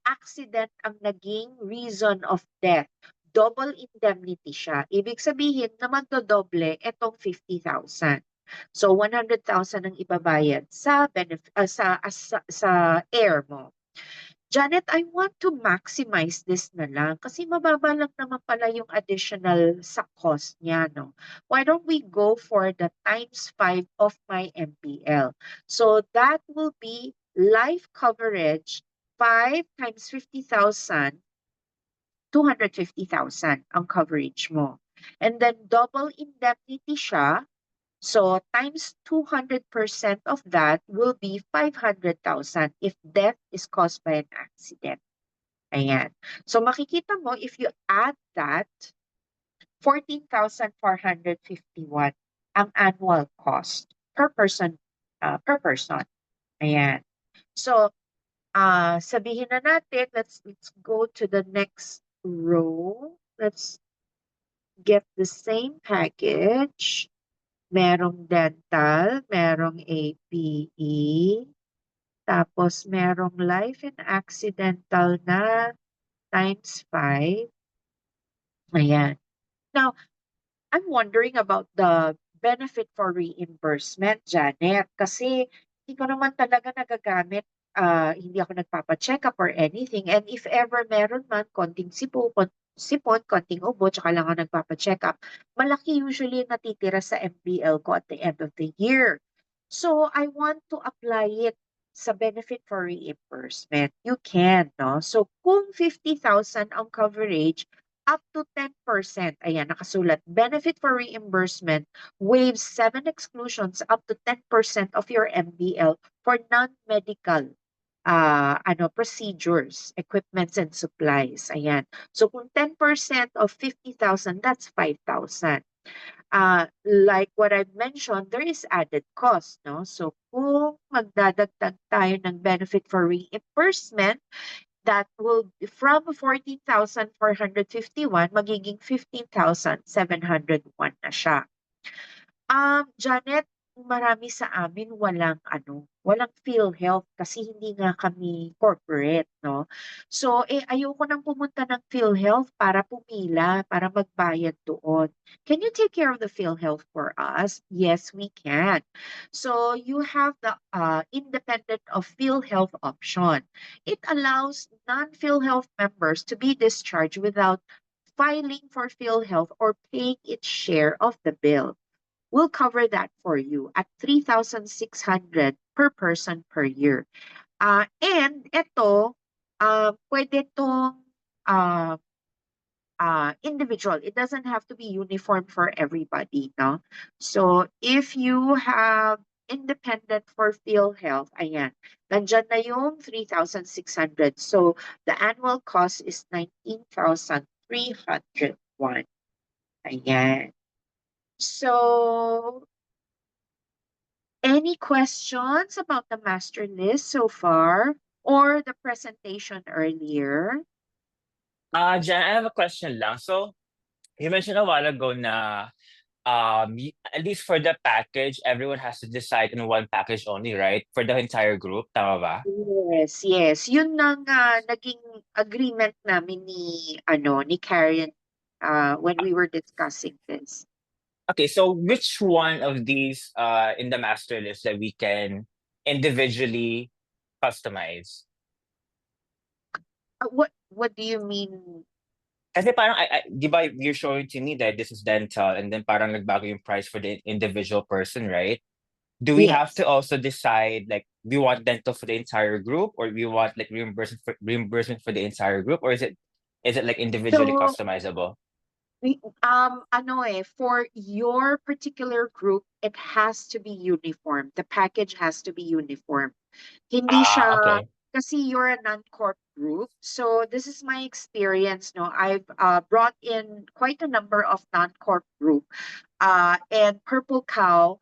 accident ang naging reason of death, double indemnity siya. Ibig sabihin na magdodoble itong 50,000. So 100,000 ang ibabayad sa heir mo. Janet, I want to maximize this na lang kasi mababa lang naman pala yung additional sa cost niya, no? Why don't we go for the ×5 of my MPL? So that will be life coverage 5 × 50,000, 250,000 ang coverage mo. And then double indemnity siya. So times 200% of that will be 500,000 if death is caused by an accident. Ayan. So makikita mo, if you add that, 14,451 ang annual cost per person. Ayan. So, sabihin na natin, let's go to the next row. Let's get the same package. Merong dental, merong APE, tapos merong life and accidental na ×5. Ayan. Now, I'm wondering about the benefit for reimbursement, Janet, kasi hindi ko naman talaga nagagamit hindi ako nagpapa-check up or anything. And if ever meron man konting sipon, konting ubo, tsaka lang ako nagpapa-check up, malaki usually yung natitira sa MBL ko at the end of the year. So I want to apply it sa benefit for reimbursement. You can, no? So kung 50,000 ang coverage, up to 10%, ayan, nakasulat, benefit for reimbursement waives 7 exclusions up to 10% of your MBL for non-medical procedures, equipments and supplies. Ayan. So kung 10% of 50,000, that's 5,000. Like what I've mentioned, there is added cost, no? So kung magdadagdag tayo ng benefit for reimbursement, that will be from 14,451 magiging 15,701 na siya. Janet, marami sa amin walang PhilHealth kasi hindi nga kami corporate, no? So, ayoko nang pumunta ng PhilHealth para pumila, para magbayad doon. Can you take care of the PhilHealth for us? Yes, we can. So, you have the independent of PhilHealth option. It allows non-PhilHealth members to be discharged without filing for PhilHealth or paying its share of the bill. We'll cover that for you at 3,600 per person per year. And ito, pwede itong individual. It doesn't have to be uniform for everybody, no? So if you have independent for PhilHealth, ayan, nandyan na yung 3,600. So the annual cost is 19,301. Ayan. So, any questions about the master list so far or the presentation earlier? Jan, I have a question lang. So, you mentioned a while ago na at least for the package, everyone has to decide on one package only, right? For the entire group, tama ba? Yes. Yun nang naging agreement namin ni Karen when we were discussing this. Okay, so which one of these in the master list that we can individually customize? What do you mean? Kasi parang, di ba you're showing to me that this is dental and then parang nagbago yung price for the individual person, right? Do we have Yes. to also decide like we want dental for the entire group or we want like reimbursement for the entire group, or is it like individually So, customizable? For your particular group, it has to be uniform. The package has to be uniform. Hindi siya, Okay. kasi you're a non-corp group. So this is my experience, no? I've brought in quite a number of non-corp group. And Purple Cow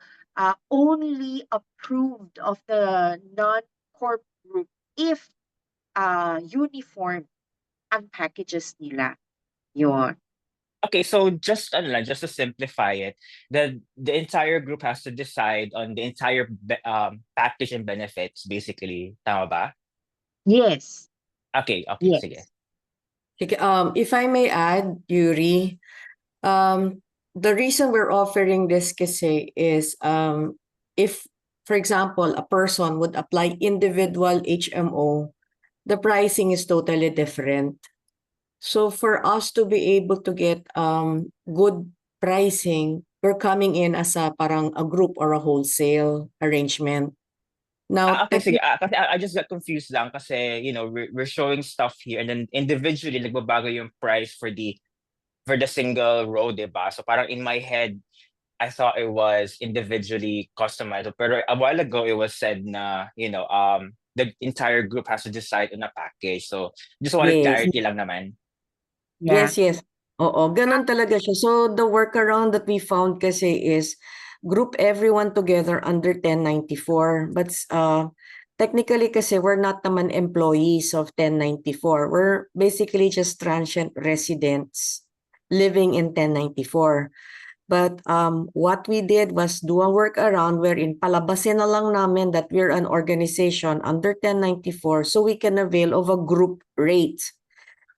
only approved of the non-corp group if uniform ang packages nila. Yun. Okay, so just just to simplify it, the entire group has to decide on the entire package and benefits, basically. Tama ba? Yes. Okay, Yes. sige. Okay, if I may add, Yuri, the reason we're offering this kasi is if, for example, a person would apply individual HMO, the pricing is totally different. So for us to be able to get good pricing, we're coming in as a parang a group or a wholesale arrangement. Now, Okay, sige. Kasi I just got confused lang kasi, we're showing stuff here and then individually nagbabago yung price for the single row, diba? So parang in my head, I thought it was individually customized. Pero a while ago, it was said na, the entire group has to decide on a package. So just wanted yes. clarity lang naman. Yeah. Yes. Oo, ganun talaga siya. So the workaround that we found kasi is group everyone together under 1094. But technically kasi we're not naman employees of 1094. We're basically just transient residents living in 1094. But what we did was do a workaround wherein palabasin na lang namin that we're an organization under 1094 so we can avail of a group rate.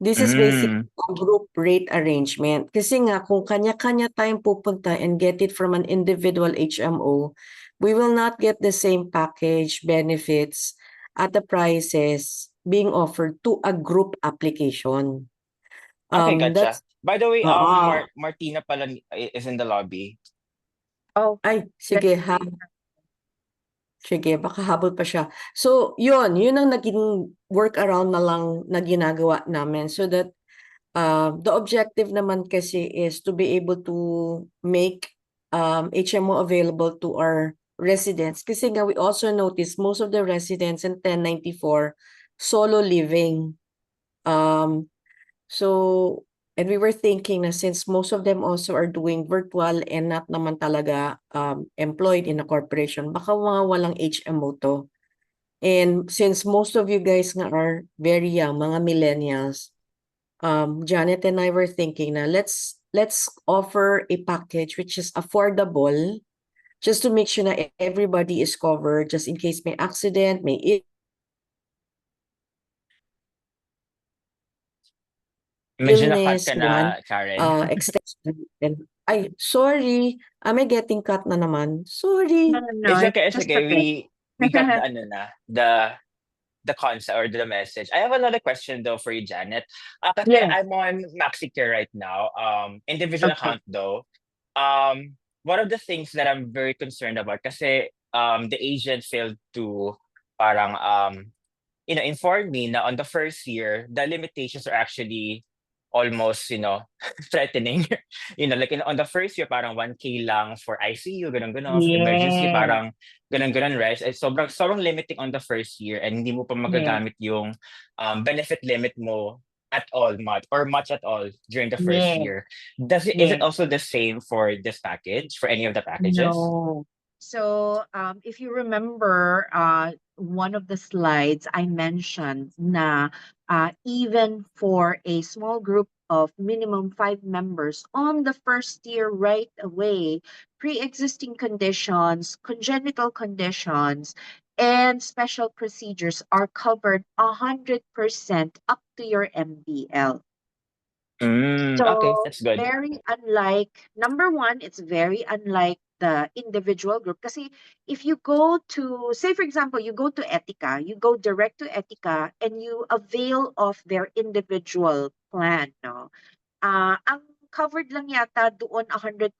This is basically a group rate arrangement. Kasi nga, kung kanya-kanya tayong pupunta and get it from an individual HMO, we will not get the same package benefits at the prices being offered to a group application. Okay, gotcha. That's By the way, oo. Martina pala is in the lobby. Oh, Ay, let's sige ha. see. Sige, baka habol pa siya. So, yun ang naging workaround na lang na ginagawa namin so that the objective naman kasi is to be able to make HMO available to our residents. Kasi nga we also notice most of the residents in 1094 solo living. So, and we were thinking na since most of them also are doing virtual and not naman talaga employed in a corporation, baka mga walang HMO to. And since most of you guys nga are very young, mga millennials, Janet and I were thinking na let's offer a package which is affordable just to make sure na everybody is covered just in case may accident, may Medyo na-cut illness, ka yan, na, Karen. extension. And, ay, sorry, am I getting cut na naman? Sorry. No, It's okay, it's just okay. okay. We got the ano na, the concept or the message. I have another question though for you, Janet. Kasi Yes. I'm on MaxiCare right now. Individual Okay. account though. One of the things that I'm very concerned about kasi the agent failed to parang inform me na on the first year the limitations are actually almost threatening. Like on the first year parang 1K lang for ICU, ganun ganun, for emergency Yes. parang ganun ganun rest. Sobrang limiting on the first year and hindi mo pa Yes. magagamit yung benefit limit mo at all much at all during the first Yes. year. Is Yes. it also the same for this package, for any of the packages? No. So, if you remember, one of the slides I mentioned na even for a small group of minimum 5 members on the first year right away, pre-existing conditions, congenital conditions, and special procedures are covered 100% up to your MBL. Okay, that's good. Very unlike, number one, it's very unlike the individual group. Kasi if you go to, say for example, you go to Etika, you go direct to Etika and you avail of their individual plan, no? Ang covered lang yata doon 100%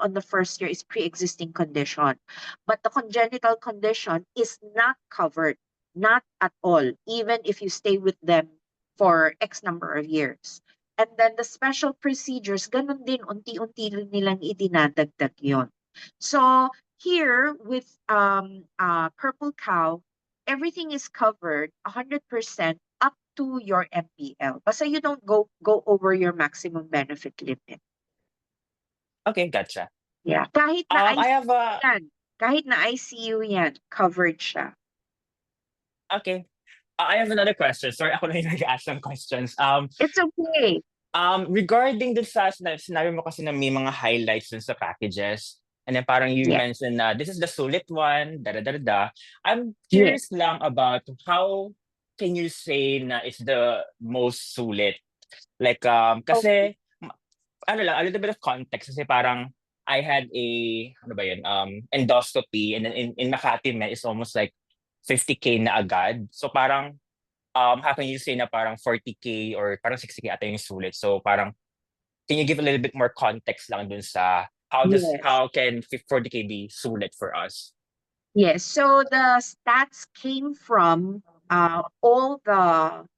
on the first year is pre-existing condition. But the congenital condition is not covered, not at all, even if you stay with them for X number of years. And then the special procedures, ganun din, unti-unti rin nilang idinadagdag yon. So here with Purple Cow, everything is covered 100% up to your MPL. Basta you don't go over your maximum benefit limit. Okay, gotcha. Yeah. Kahit na I have a yan, kahit na ICU yan, covered siya. okay. I have another question. Sorry, ako na yung nag-ask ng questions. It's okay. Regarding dun sa sinabi mo kasi na may mga highlights dun sa packages, and then parang you Yeah. mentioned na this is the sulit one, da. I'm Yes. curious lang about how can you say na it's the most sulit? Like, kasi, ano lang, a little bit of context kasi parang I had a, ano ba yun, endoscopy, and then in Makati Med, it's almost like 50K na agad. So parang, how can you say na parang 40K or parang 60K ata yung sulit? So parang, can you give a little bit more context lang dun sa Yes. how can 40K be sulit for us? Yes. So the stats came from all the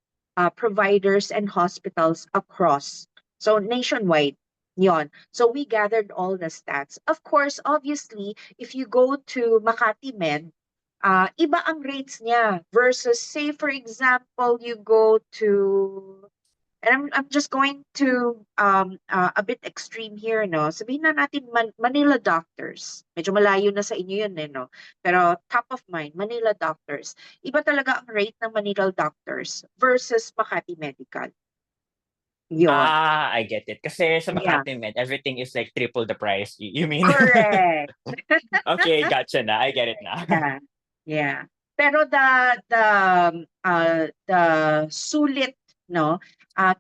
providers and hospitals across. So nationwide. Yon. So we gathered all the stats. Of course, obviously, if you go to Makati Med, iba ang rates niya versus, say, for example, you go to, and I'm just going to a bit extreme here, no? Sabihin na natin Manila Doctors. Medyo malayo na sa inyo yun, no? Pero top of mind, Manila Doctors. Iba talaga ang rate ng Manila Doctors versus Makati Medical. Yun. I get it. Kasi sa Yeah. Makati Med, everything is like triple the price. You mean? Correct. Okay, gotcha na. I get it na. Yeah. Yeah. Pero the sulit, no,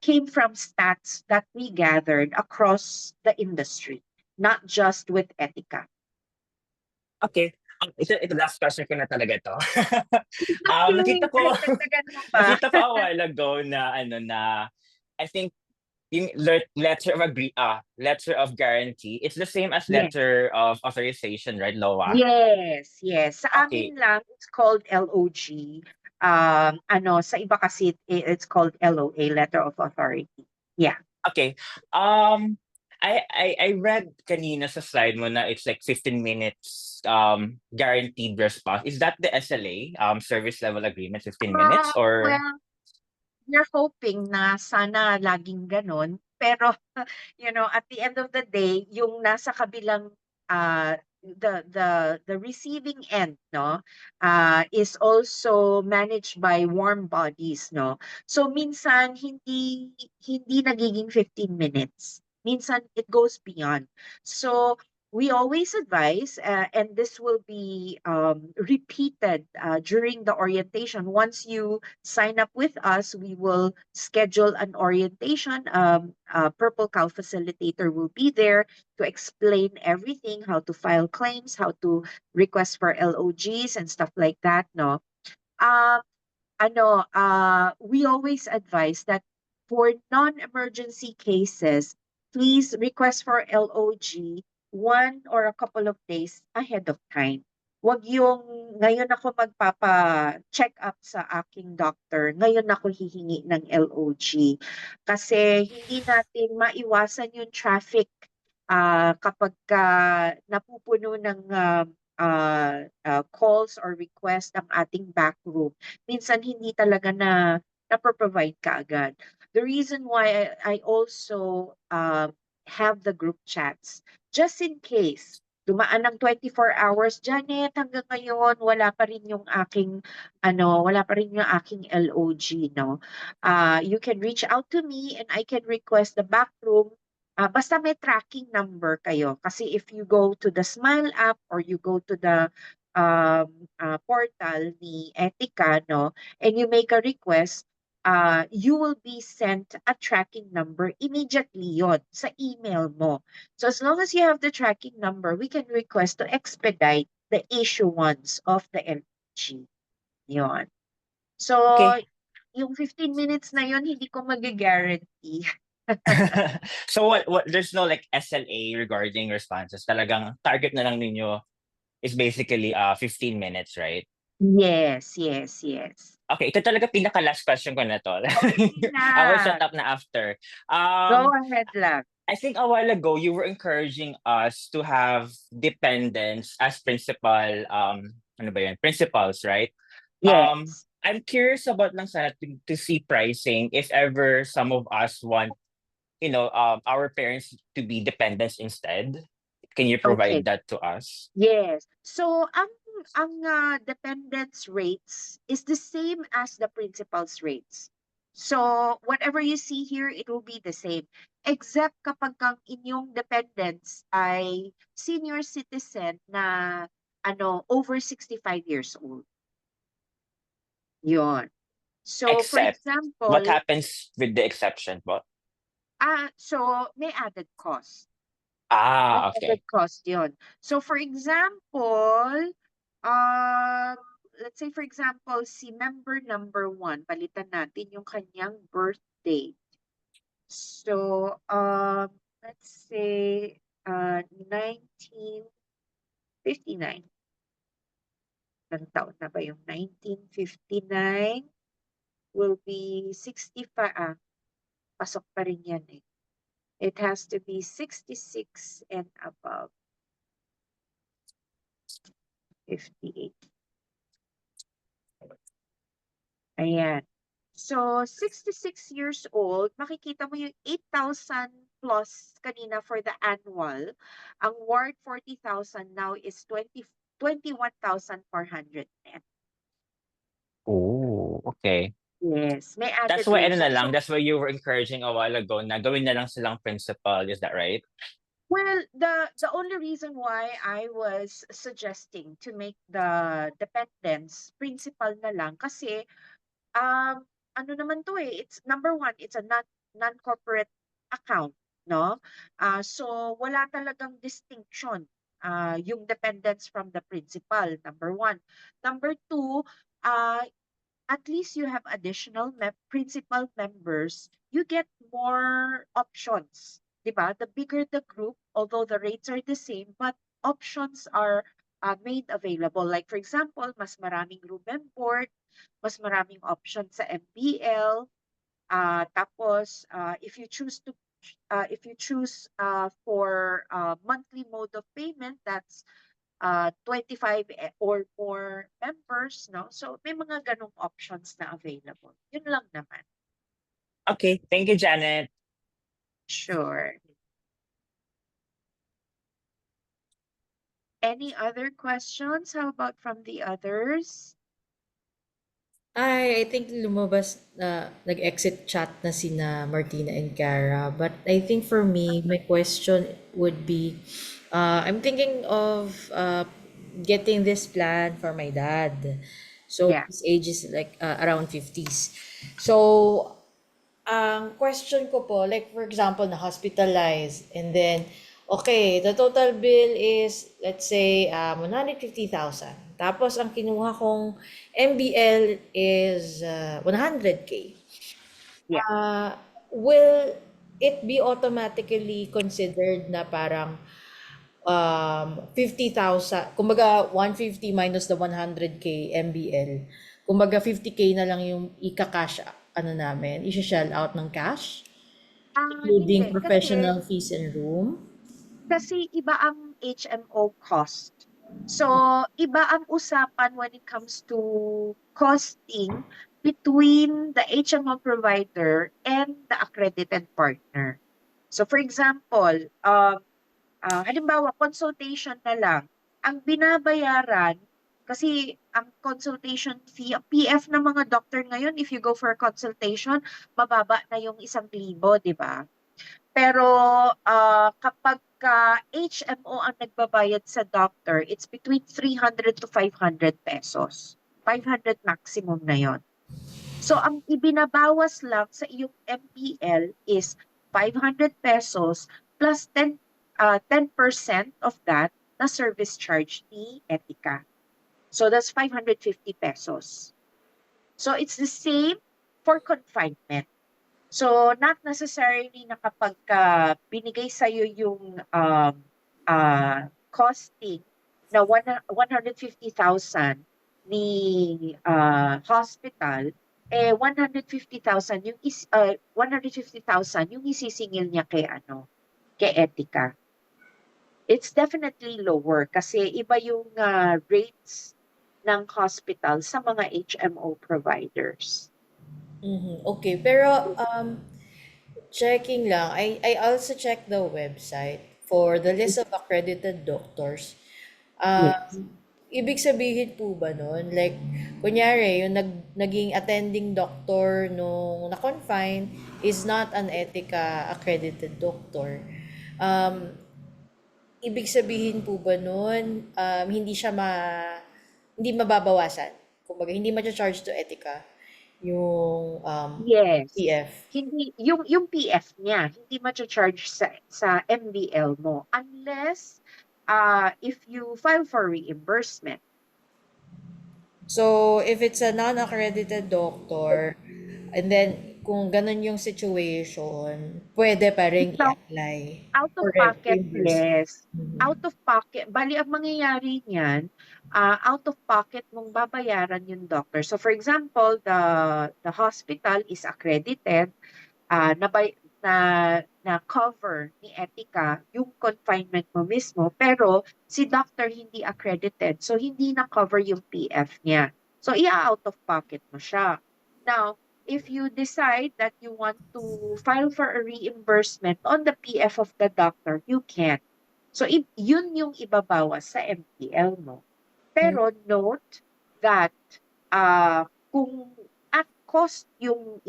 came from stats that we gathered across the industry, not just with Etika. Okay. Ito last question ko na talaga to. Okay, Nakita ko dagdagan mo pa. nakita ko a while ago na I think yung letter of guarantee, it's the same as Yes. letter of authorization, right, LOA? Yes, yes. Sa Okay. amin lang, it's called LOG. Sa iba kasi it's called LOA, Letter of Authority. Yeah. Okay. I read kanina sa slide mo na it's like 15 minutes guaranteed response. Is that the SLA, service level agreement, 15 minutes or? Well, we're hoping na sana laging ganon. Pero, at the end of the day, yung nasa kabilang, the receiving end, no, is also managed by warm bodies, no. So, minsan, hindi nagiging 15 minutes. Minsan, it goes beyond. So, we always advise, and this will be repeated during the orientation. Once you sign up with us, we will schedule an orientation. Purple Cow facilitator will be there to explain everything, how to file claims, how to request for LOGs and stuff like that, no? We always advise that for non-emergency cases, please request for LOG 1 or a couple of days ahead of time. Wag yung ngayon ako magpapa-check up sa aking doctor, ngayon ako hihingi ng LOG. Kasi hindi natin maiwasan yung traffic kapag napupuno ng calls or request ang ating backroom. Minsan hindi talaga na-provide ka agad. The reason why I also have the group chats, just in case, dumaan ng 24 hours, Janet, hanggang ngayon, wala pa rin yung aking LOG, no? You can reach out to me and I can request the backroom. Basta may tracking number kayo. Kasi if you go to the Smile app or you go to the portal ni Etika, no, and you make a request, you will be sent a tracking number immediately yon sa email mo. So as long as you have the tracking number, we can request to expedite the issuance of the LPG. Yon. So, Okay. yung 15 minutes na yon hindi ko mag-guarantee. So there's no like SLA regarding responses. Talagang target na lang ninyo is basically 15 minutes, right? Yes. Okay, ito talaga pinaka last question ko na to. Okay I will shut na. up na after. Go ahead lang. I think a while ago you were encouraging us to have dependents as principals, right? Yes. I'm curious about lang sana to see pricing if ever some of us want, our parents to be dependents instead. Can you Okay. provide that to us? Yes. So, ang dependents rates is the same as the principal's rates. So, whatever you see here, it will be the same. Except kapag kang inyong dependents ay senior citizen na over 65 years old. Yon. So, for Except, example, what happens with the exception po? so may added cost. Okay. Added cost yun. So, for example, let's say for example, si member number 1, palitan natin yung kanyang birth date. So, let's say 1959. Ilang taon na ba yung 1959? Will be 65. Pasok pa rin yan eh. It has to be 66 and above. 58. Ayan. So, 66 years old, makikita mo yung 8,000 plus kanina for the annual. Ang ward 40,000 now is 21,400 net. Oh, okay. Yes, may added That's why rates. So, that's why you were encouraging a while ago na gawin na lang silang principal, is that right? well, the only reason why I was suggesting to make the dependents principal na lang kasi ano naman to eh, it's number 1, it's a non-corporate account, no? So wala talagang distinction yung dependence from the principal, number one. Number two, at least you have additional principal members, you get more options. Diba? The bigger the group, although the rates are the same, but options are made available. Like for example, mas maraming room and board, mas maraming options sa MPL. Tapos, if you choose for monthly mode of payment, that's 25 or more members, no? So may mga ganong options na available. Yun lang naman. Okay, thank you, Janet. Sure. Any other questions? How about from the others? I think lumabas na nag-exit chat na sina Martina and Cara. But I think for me, my question would be, I'm thinking of getting this plan for my dad. So Yeah. his age is like around 50s. So ang question ko po, like for example, na-hospitalized and then, okay, the total bill is, let's say, 150,000. Tapos, ang kinuha kong MBL is 100K. Yeah. Will it be automatically considered na parang 50,000, kumbaga 150 minus the 100K MBL, kumbaga 50K na lang yung ika-cash, ano namin, i-shell out ng cash, including Hindi. professional fees and room? Kasi iba ang HMO cost. So, iba ang usapan when it comes to costing between the HMO provider and the accredited partner. So, for example, halimbawa, consultation na lang. Ang binabayaran, kasi ang consultation fee, ang PF ng mga doctor ngayon, if you go for a consultation, mababa na yung 1,000, di ba? Pero kapag HMO ang nagbabayad sa doctor, it's between 300 to 500 pesos. 500 maximum na yon. So, ang ibinabawas lang sa iyong MPL is 500 pesos plus 10% of that na service charge ni Etika. So, that's 550 pesos. So, it's the same for confinement. So, not necessarily na kapag binigay sa'yo yung costing na 150,000 ni hospital, 150,000 yung 150,000 yung isisingil niya kay kay Etika. It's definitely lower kasi iba yung rates ng hospital sa mga HMO providers. Okay, pero checking lang, I also checked the website for the list of accredited doctors. Yes. Ibig sabihin po ba nun, like, kunyari, yung naging attending doctor nung na-confine is not an Etika accredited doctor. Ibig sabihin po ba nun, hindi mababawasan? Kumbaga, hindi ma-charge to Etika yung Yes. PF. Hindi yung PF niya hindi ma-charge sa MBL mo unless if you file for reimbursement. So, if it's a non-accredited doctor, and then kung ganun yung situation, pwede pa rin So, i-apply out of for pocket, reimbursement. yes. Out of pocket, bali ang mangyayari niyan, out of pocket mong babayaran yung doctor. So for example, the hospital is accredited, na cover ni Etika yung confinement mo mismo, pero si doctor hindi accredited, so hindi na cover yung PF niya. So out of pocket mo siya. Now, if you decide that you want to file for a reimbursement on the PF of the doctor, you can. So yun yung ibabawas sa MPL mo. Pero note that kung at cost yung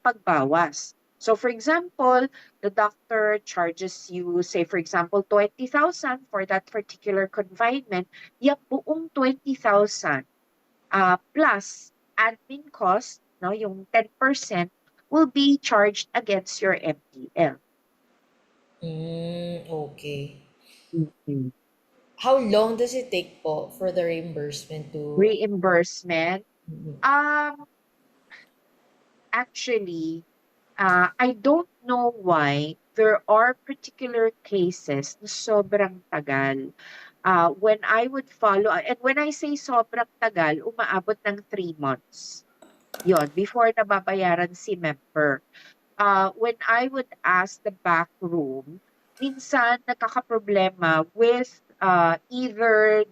pagbawas. So for example, the doctor charges you, say for example, 20,000 for that particular confinement, yung buong 20,000 plus admin cost, no, yung 10% will be charged against your MPL. Okay. Mhm. how long does it take po for the reimbursement to Reimbursement. Mhm. Actually, I don't know why there are particular cases na sobrang tagal. When I would follow, and when I say sobrang tagal, umaabot ng 3 months. Yon, before nababayaran si member. When I would ask the back room, minsan nagkakaproblema with either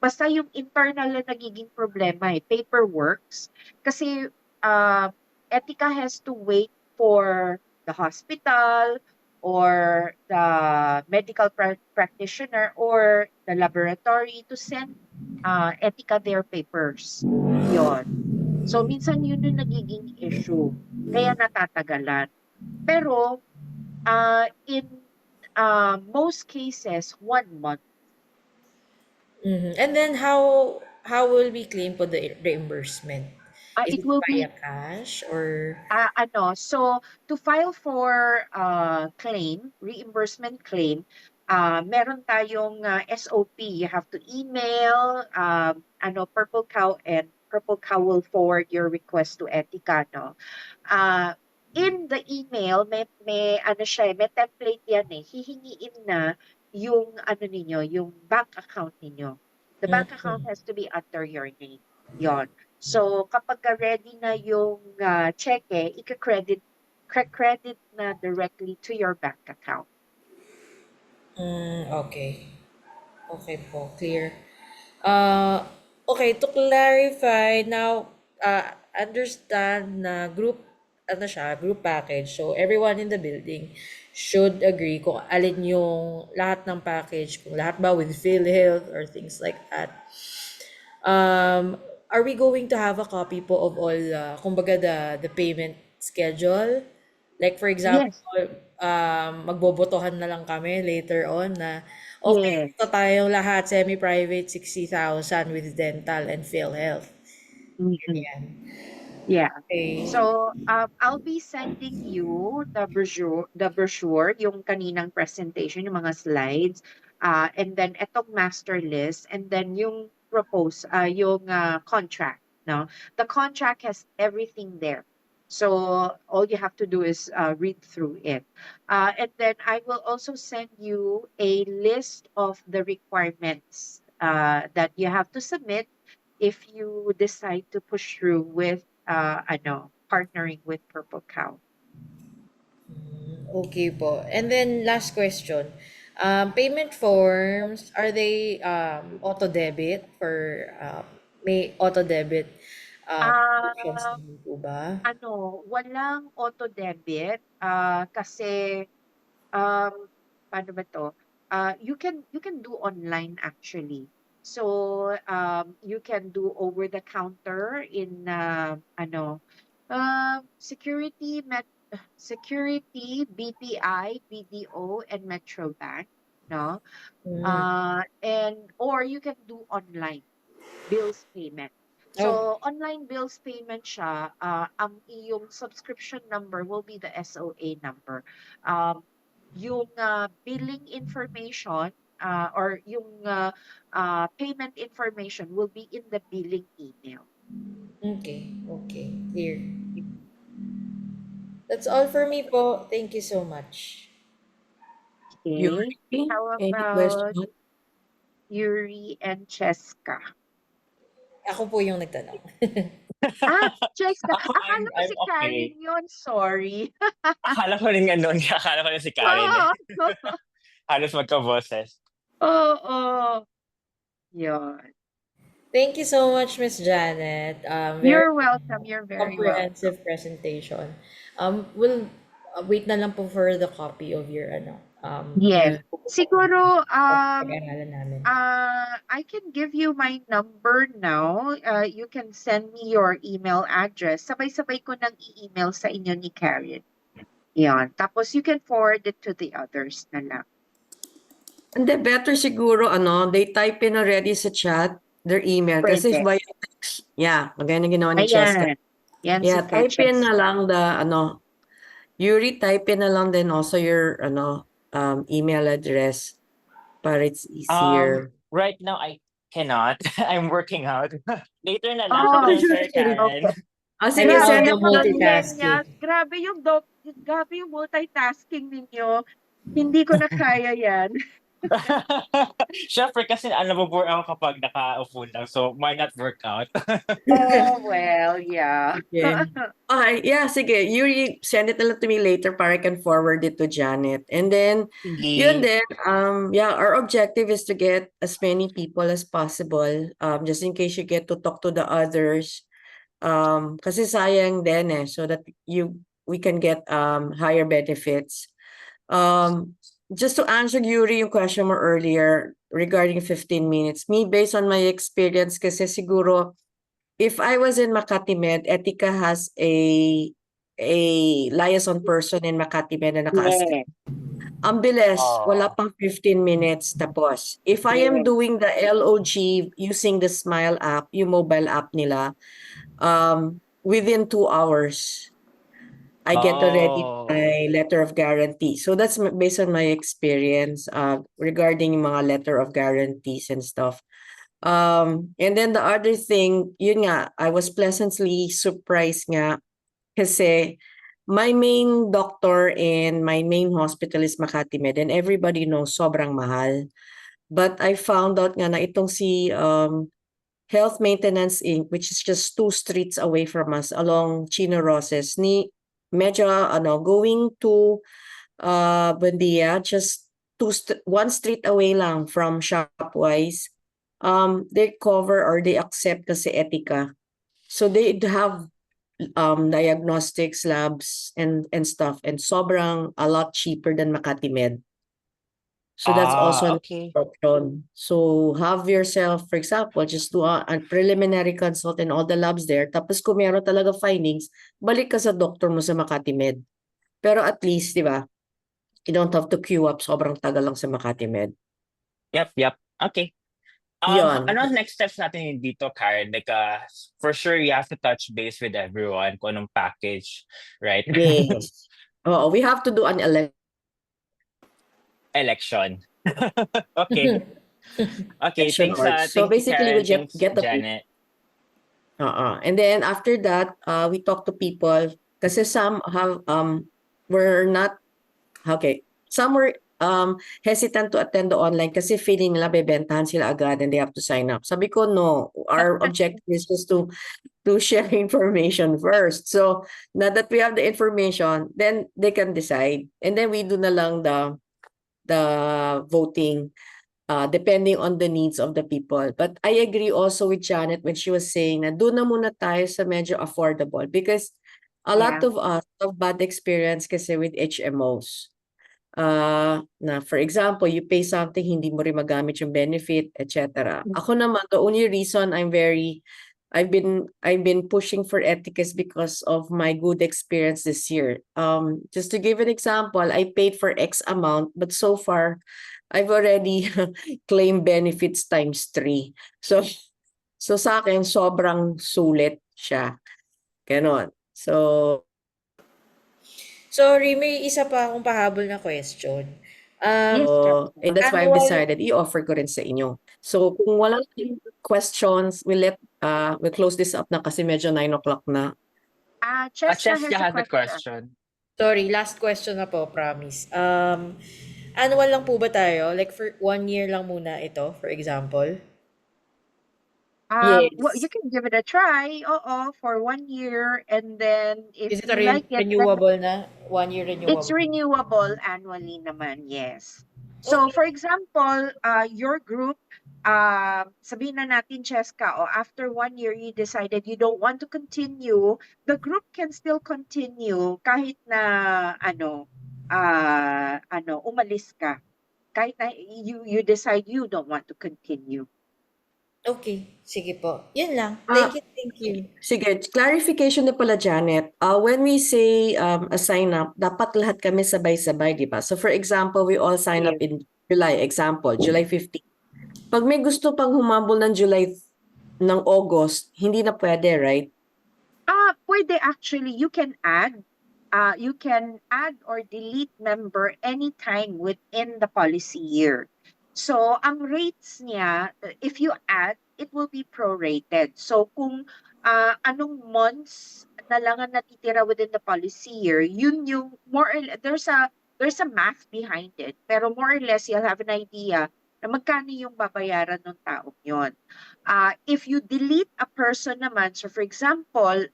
basta yung internal na nagiging problema paperworks. Kasi uh, Etika has to wait for the hospital or the medical practitioner or the laboratory to send Etika their papers. Yon. So, minsan yun yung nagiging issue. Kaya natatagalan. Pero, in most cases, 1 month. And then how will we claim po the reimbursement? Is It it will be via cash or so to file for reimbursement claim, meron tayong SOP. You have to email Purple Cow, and Purple Cow will forward your request to Etika, no. In the email may ano siya, may template yan hihingiin na yung ano ninyo, yung bank account ninyo. The bank account has to be under your name. Yon. So, kapag ready na yung cheque, credit na directly to your bank account. Okay. Okay po, clear. Okay, to clarify now, understand na group package. So everyone in the building should agree kung alin yung lahat ng package, kung lahat ba with PhilHealth or things like that. Are we going to have a copy po of all, kumbaga the payment schedule? Like for example, Yes. magbobotohan na lang kami later on na okay, Yes. ito tayong lahat semi-private 60,000 with dental and PhilHealth. Mhm. Ganyan. Yeah. Okay. So, I'll be sending you the brochure, yung kaninang presentation, yung mga slides, and then etong master list, and then yung contract, no? The contract has everything there. So, all you have to do is read through it. And then I will also send you a list of the requirements that you have to submit if you decide to push through with partnering with Purple Cow. Okay po. And then last question. Payment forms, are they auto debit for may auto debit options Ah, naman po ba? Walang auto debit kasi um paano ba to? You can do online actually. So you can do over the counter in security, BPI, BDO, and Metro Bank, no? Mm. And or you can do online bills payment. Oh, So online bills payment siya, ang iyong subscription number will be the SOA number. Yung billing information or yung payment information will be in the billing email. okay. Okay. Clear. That's all for me po. Thank you so much. Okay. Yuri, How any about question? Yuri and Cheska? Ako po yung nagtanong. Cheska. Ako, Akala ko I'm si Karen okay. yun. Sorry. Akala ko rin akala ko rin si Karen eh. Halos magka-boses. Oo. Yun. Thank you so much, Miss Janet. Very You're welcome. You're very welcome. comprehensive presentation. We'll wait na lang po for the copy of your Yes. Siguro, pag-aralan namin. I can give you my number now. You can send me your email address. Sabay-sabay ko nang i-email sa inyo ni Karen. Yan. Tapos you can forward it to the others na lang. And the better siguro, they type in already sa chat their email. Kasi Pwede. via text, magaya na ginawa ni Cheska. Ayan. Yan Yeah, si Kay type in na Cheska. lang Yuri, type in na lang din also your, email address. para it's easier. Right now I cannot. I'm working out. Later na lang. Oh, Sir Sige. Karen. Sige, grabe send it yung to me. Lenya. multitasking. Grabe yung multitasking ninyo. Hindi ko na kaya yan. Syempre kasi nabobore ako kapag nakaupo lang. So, why not work out? Oh, well, yeah. Okay. Okay, yeah, sige. You send it na lang to me later para I can forward it to Janet. And then, yun Sige. din, yeah, our objective is to get as many people as possible, just in case you get to talk to the others. Kasi sayang din so that we can get higher benefits. Just to answer Yuri yung question mo earlier regarding 15 minutes, me based on my experience kasi siguro if I was in Makati Med, Etika has a liaison person in Makati Med na naka-assign. Ang bilis, wala pang 15 minutes tapos. If I am doing the LOG using the Smile app, yung mobile app nila, within 2 hours, I get already Oh. my letter of guarantee. So that's based on my experience regarding yung mga letter of guarantees and stuff. And then the other thing, yun nga, I was pleasantly surprised nga kasi my main doctor in my main hospital is Makati Med and everybody knows sobrang mahal. But I found out nga na itong si Health Maintenance Inc., which is just 2 streets away from us along Chino Roses, medyo going to Buendia, just 1 street away lang from Shopwise. They cover or they accept kasi Etika. So they have diagnostics labs and stuff and sobrang a lot cheaper than Makati Med. So that's also an okay. option. So have yourself, for example, just do a preliminary consult in all the labs there. Tapos kung meron talaga findings, balik ka sa doctor mo sa Makati Med. Pero at least, di ba, you don't have to queue up sobrang tagal lang sa Makati Med. Yep. Okay. Yun. Ano ang next steps natin dito, Karen? Like, for sure, you have to touch base with everyone kung anong package, right? Yes. Oh, we have to do an Election. Okay. Okay, election thanks, org. So thank you, basically, Karen. we just Thanks, get the Janet. And then after that, we talk to people kasi some have were not okay. Some were hesitant to attend the online kasi feeling nila bebentahan sila agad and they have to sign up. Sabi ko no, our objective is just to share information first. So now that we have the information, then they can decide. And then we do na lang the voting depending on the needs of the people. But I agree also with Janet when she was saying na doon na muna tayo sa medyo affordable because a lot of us have bad experience kasi with HMOs. Na for example, you pay something, hindi mo rin magamit yung benefit, etc. Ako naman, the only reason I've been pushing for Ethicus because of my good experience this year. Just to give an example, I paid for X amount, but so far, I've already claimed benefits times 3. So sa akin, sobrang sulit siya. Ganon. So, Sorry, may isa pa akong pahabol na question. Yes, and that's why I've annual, decided i-offer ko rin sa inyo. So kung walang questions, we'll close this up na kasi medyo 9 o'clock na. Cheska has Cheska a has a question. question. sorry, last question na po, promise. Annual lang po ba tayo? Like for 1 year lang muna ito, for example? Yes. Well, you can give it a try, for 1 year, and then if Is it you a like it, then renewable na? 1 year it's renewable? renewable annually naman, yes. So, for example, your group, sabihin na natin, Cheska, after 1 year, you decided you don't want to continue, the group can still continue kahit na, umalis ka. Kahit na you decide you don't want to continue. Okay, sige po. Yun lang. Ah, Thank you. Sige, clarification na pala, Janet. When we say a sign up, dapat lahat kami sabay-sabay, di ba? So for example, we all sign up in July. Example, July 15. Pag may gusto pang humabol ng August, hindi na pwede, right? Pwede actually. You can add or delete member anytime within the policy year. So, ang rates niya, if you add, it will be prorated. So, kung anong months na lang ang natitira within the policy year, yun yung more or less, there's a math behind it. Pero more or less, you'll have an idea na magkano yung babayaran ng taong yon. If you delete a person naman, so for example,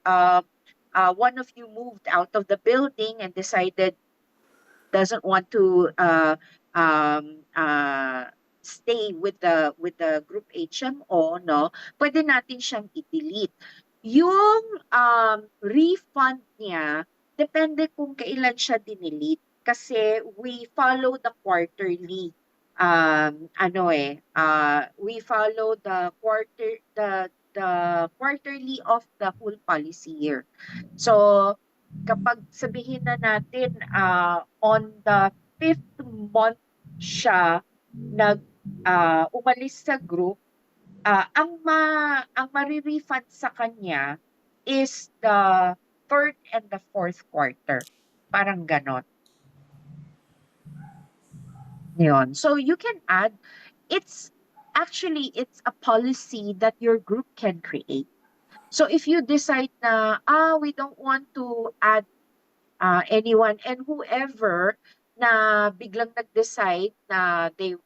one of you moved out of the building and decided doesn't want to stay with the group HMO, no, pwede natin siyang i-delete. Yung refund niya, depende kung kailan siya dinelete. Kasi we follow the quarterly we follow the quarterly of the whole policy year. So kapag sabihin na natin on the 5th month siya umalis sa group, ang mari-refund sa kanya is the 3rd and the 4th quarter. Parang ganon. Yun. So you can add, it's a policy that your group can create. So if you decide na, we don't want to add anyone, and whoever na biglang nag-decide na they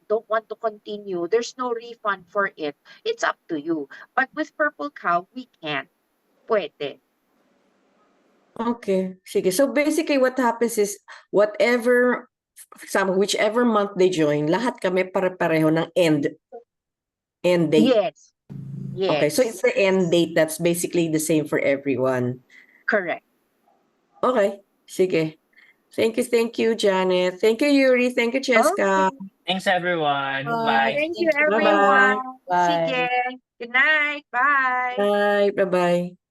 don't want to continue, there's no refund for it. It's up to you. But with Purple Cow, we can. Pwede. Okay, sige. So basically what happens is whatever, for example, whichever month they join, lahat kami pare-pareho ng end date. Yes. Okay, so it's the end date that's basically the same for everyone. Correct. Okay, sige. Thank you, Janet. Thank you, Yuri. Thank you, Cheska. Okay. Thanks, everyone. Bye. Bye. Thank you, Thank you. everyone. Bye. Sige. Good night. Bye. Bye. Bye-bye.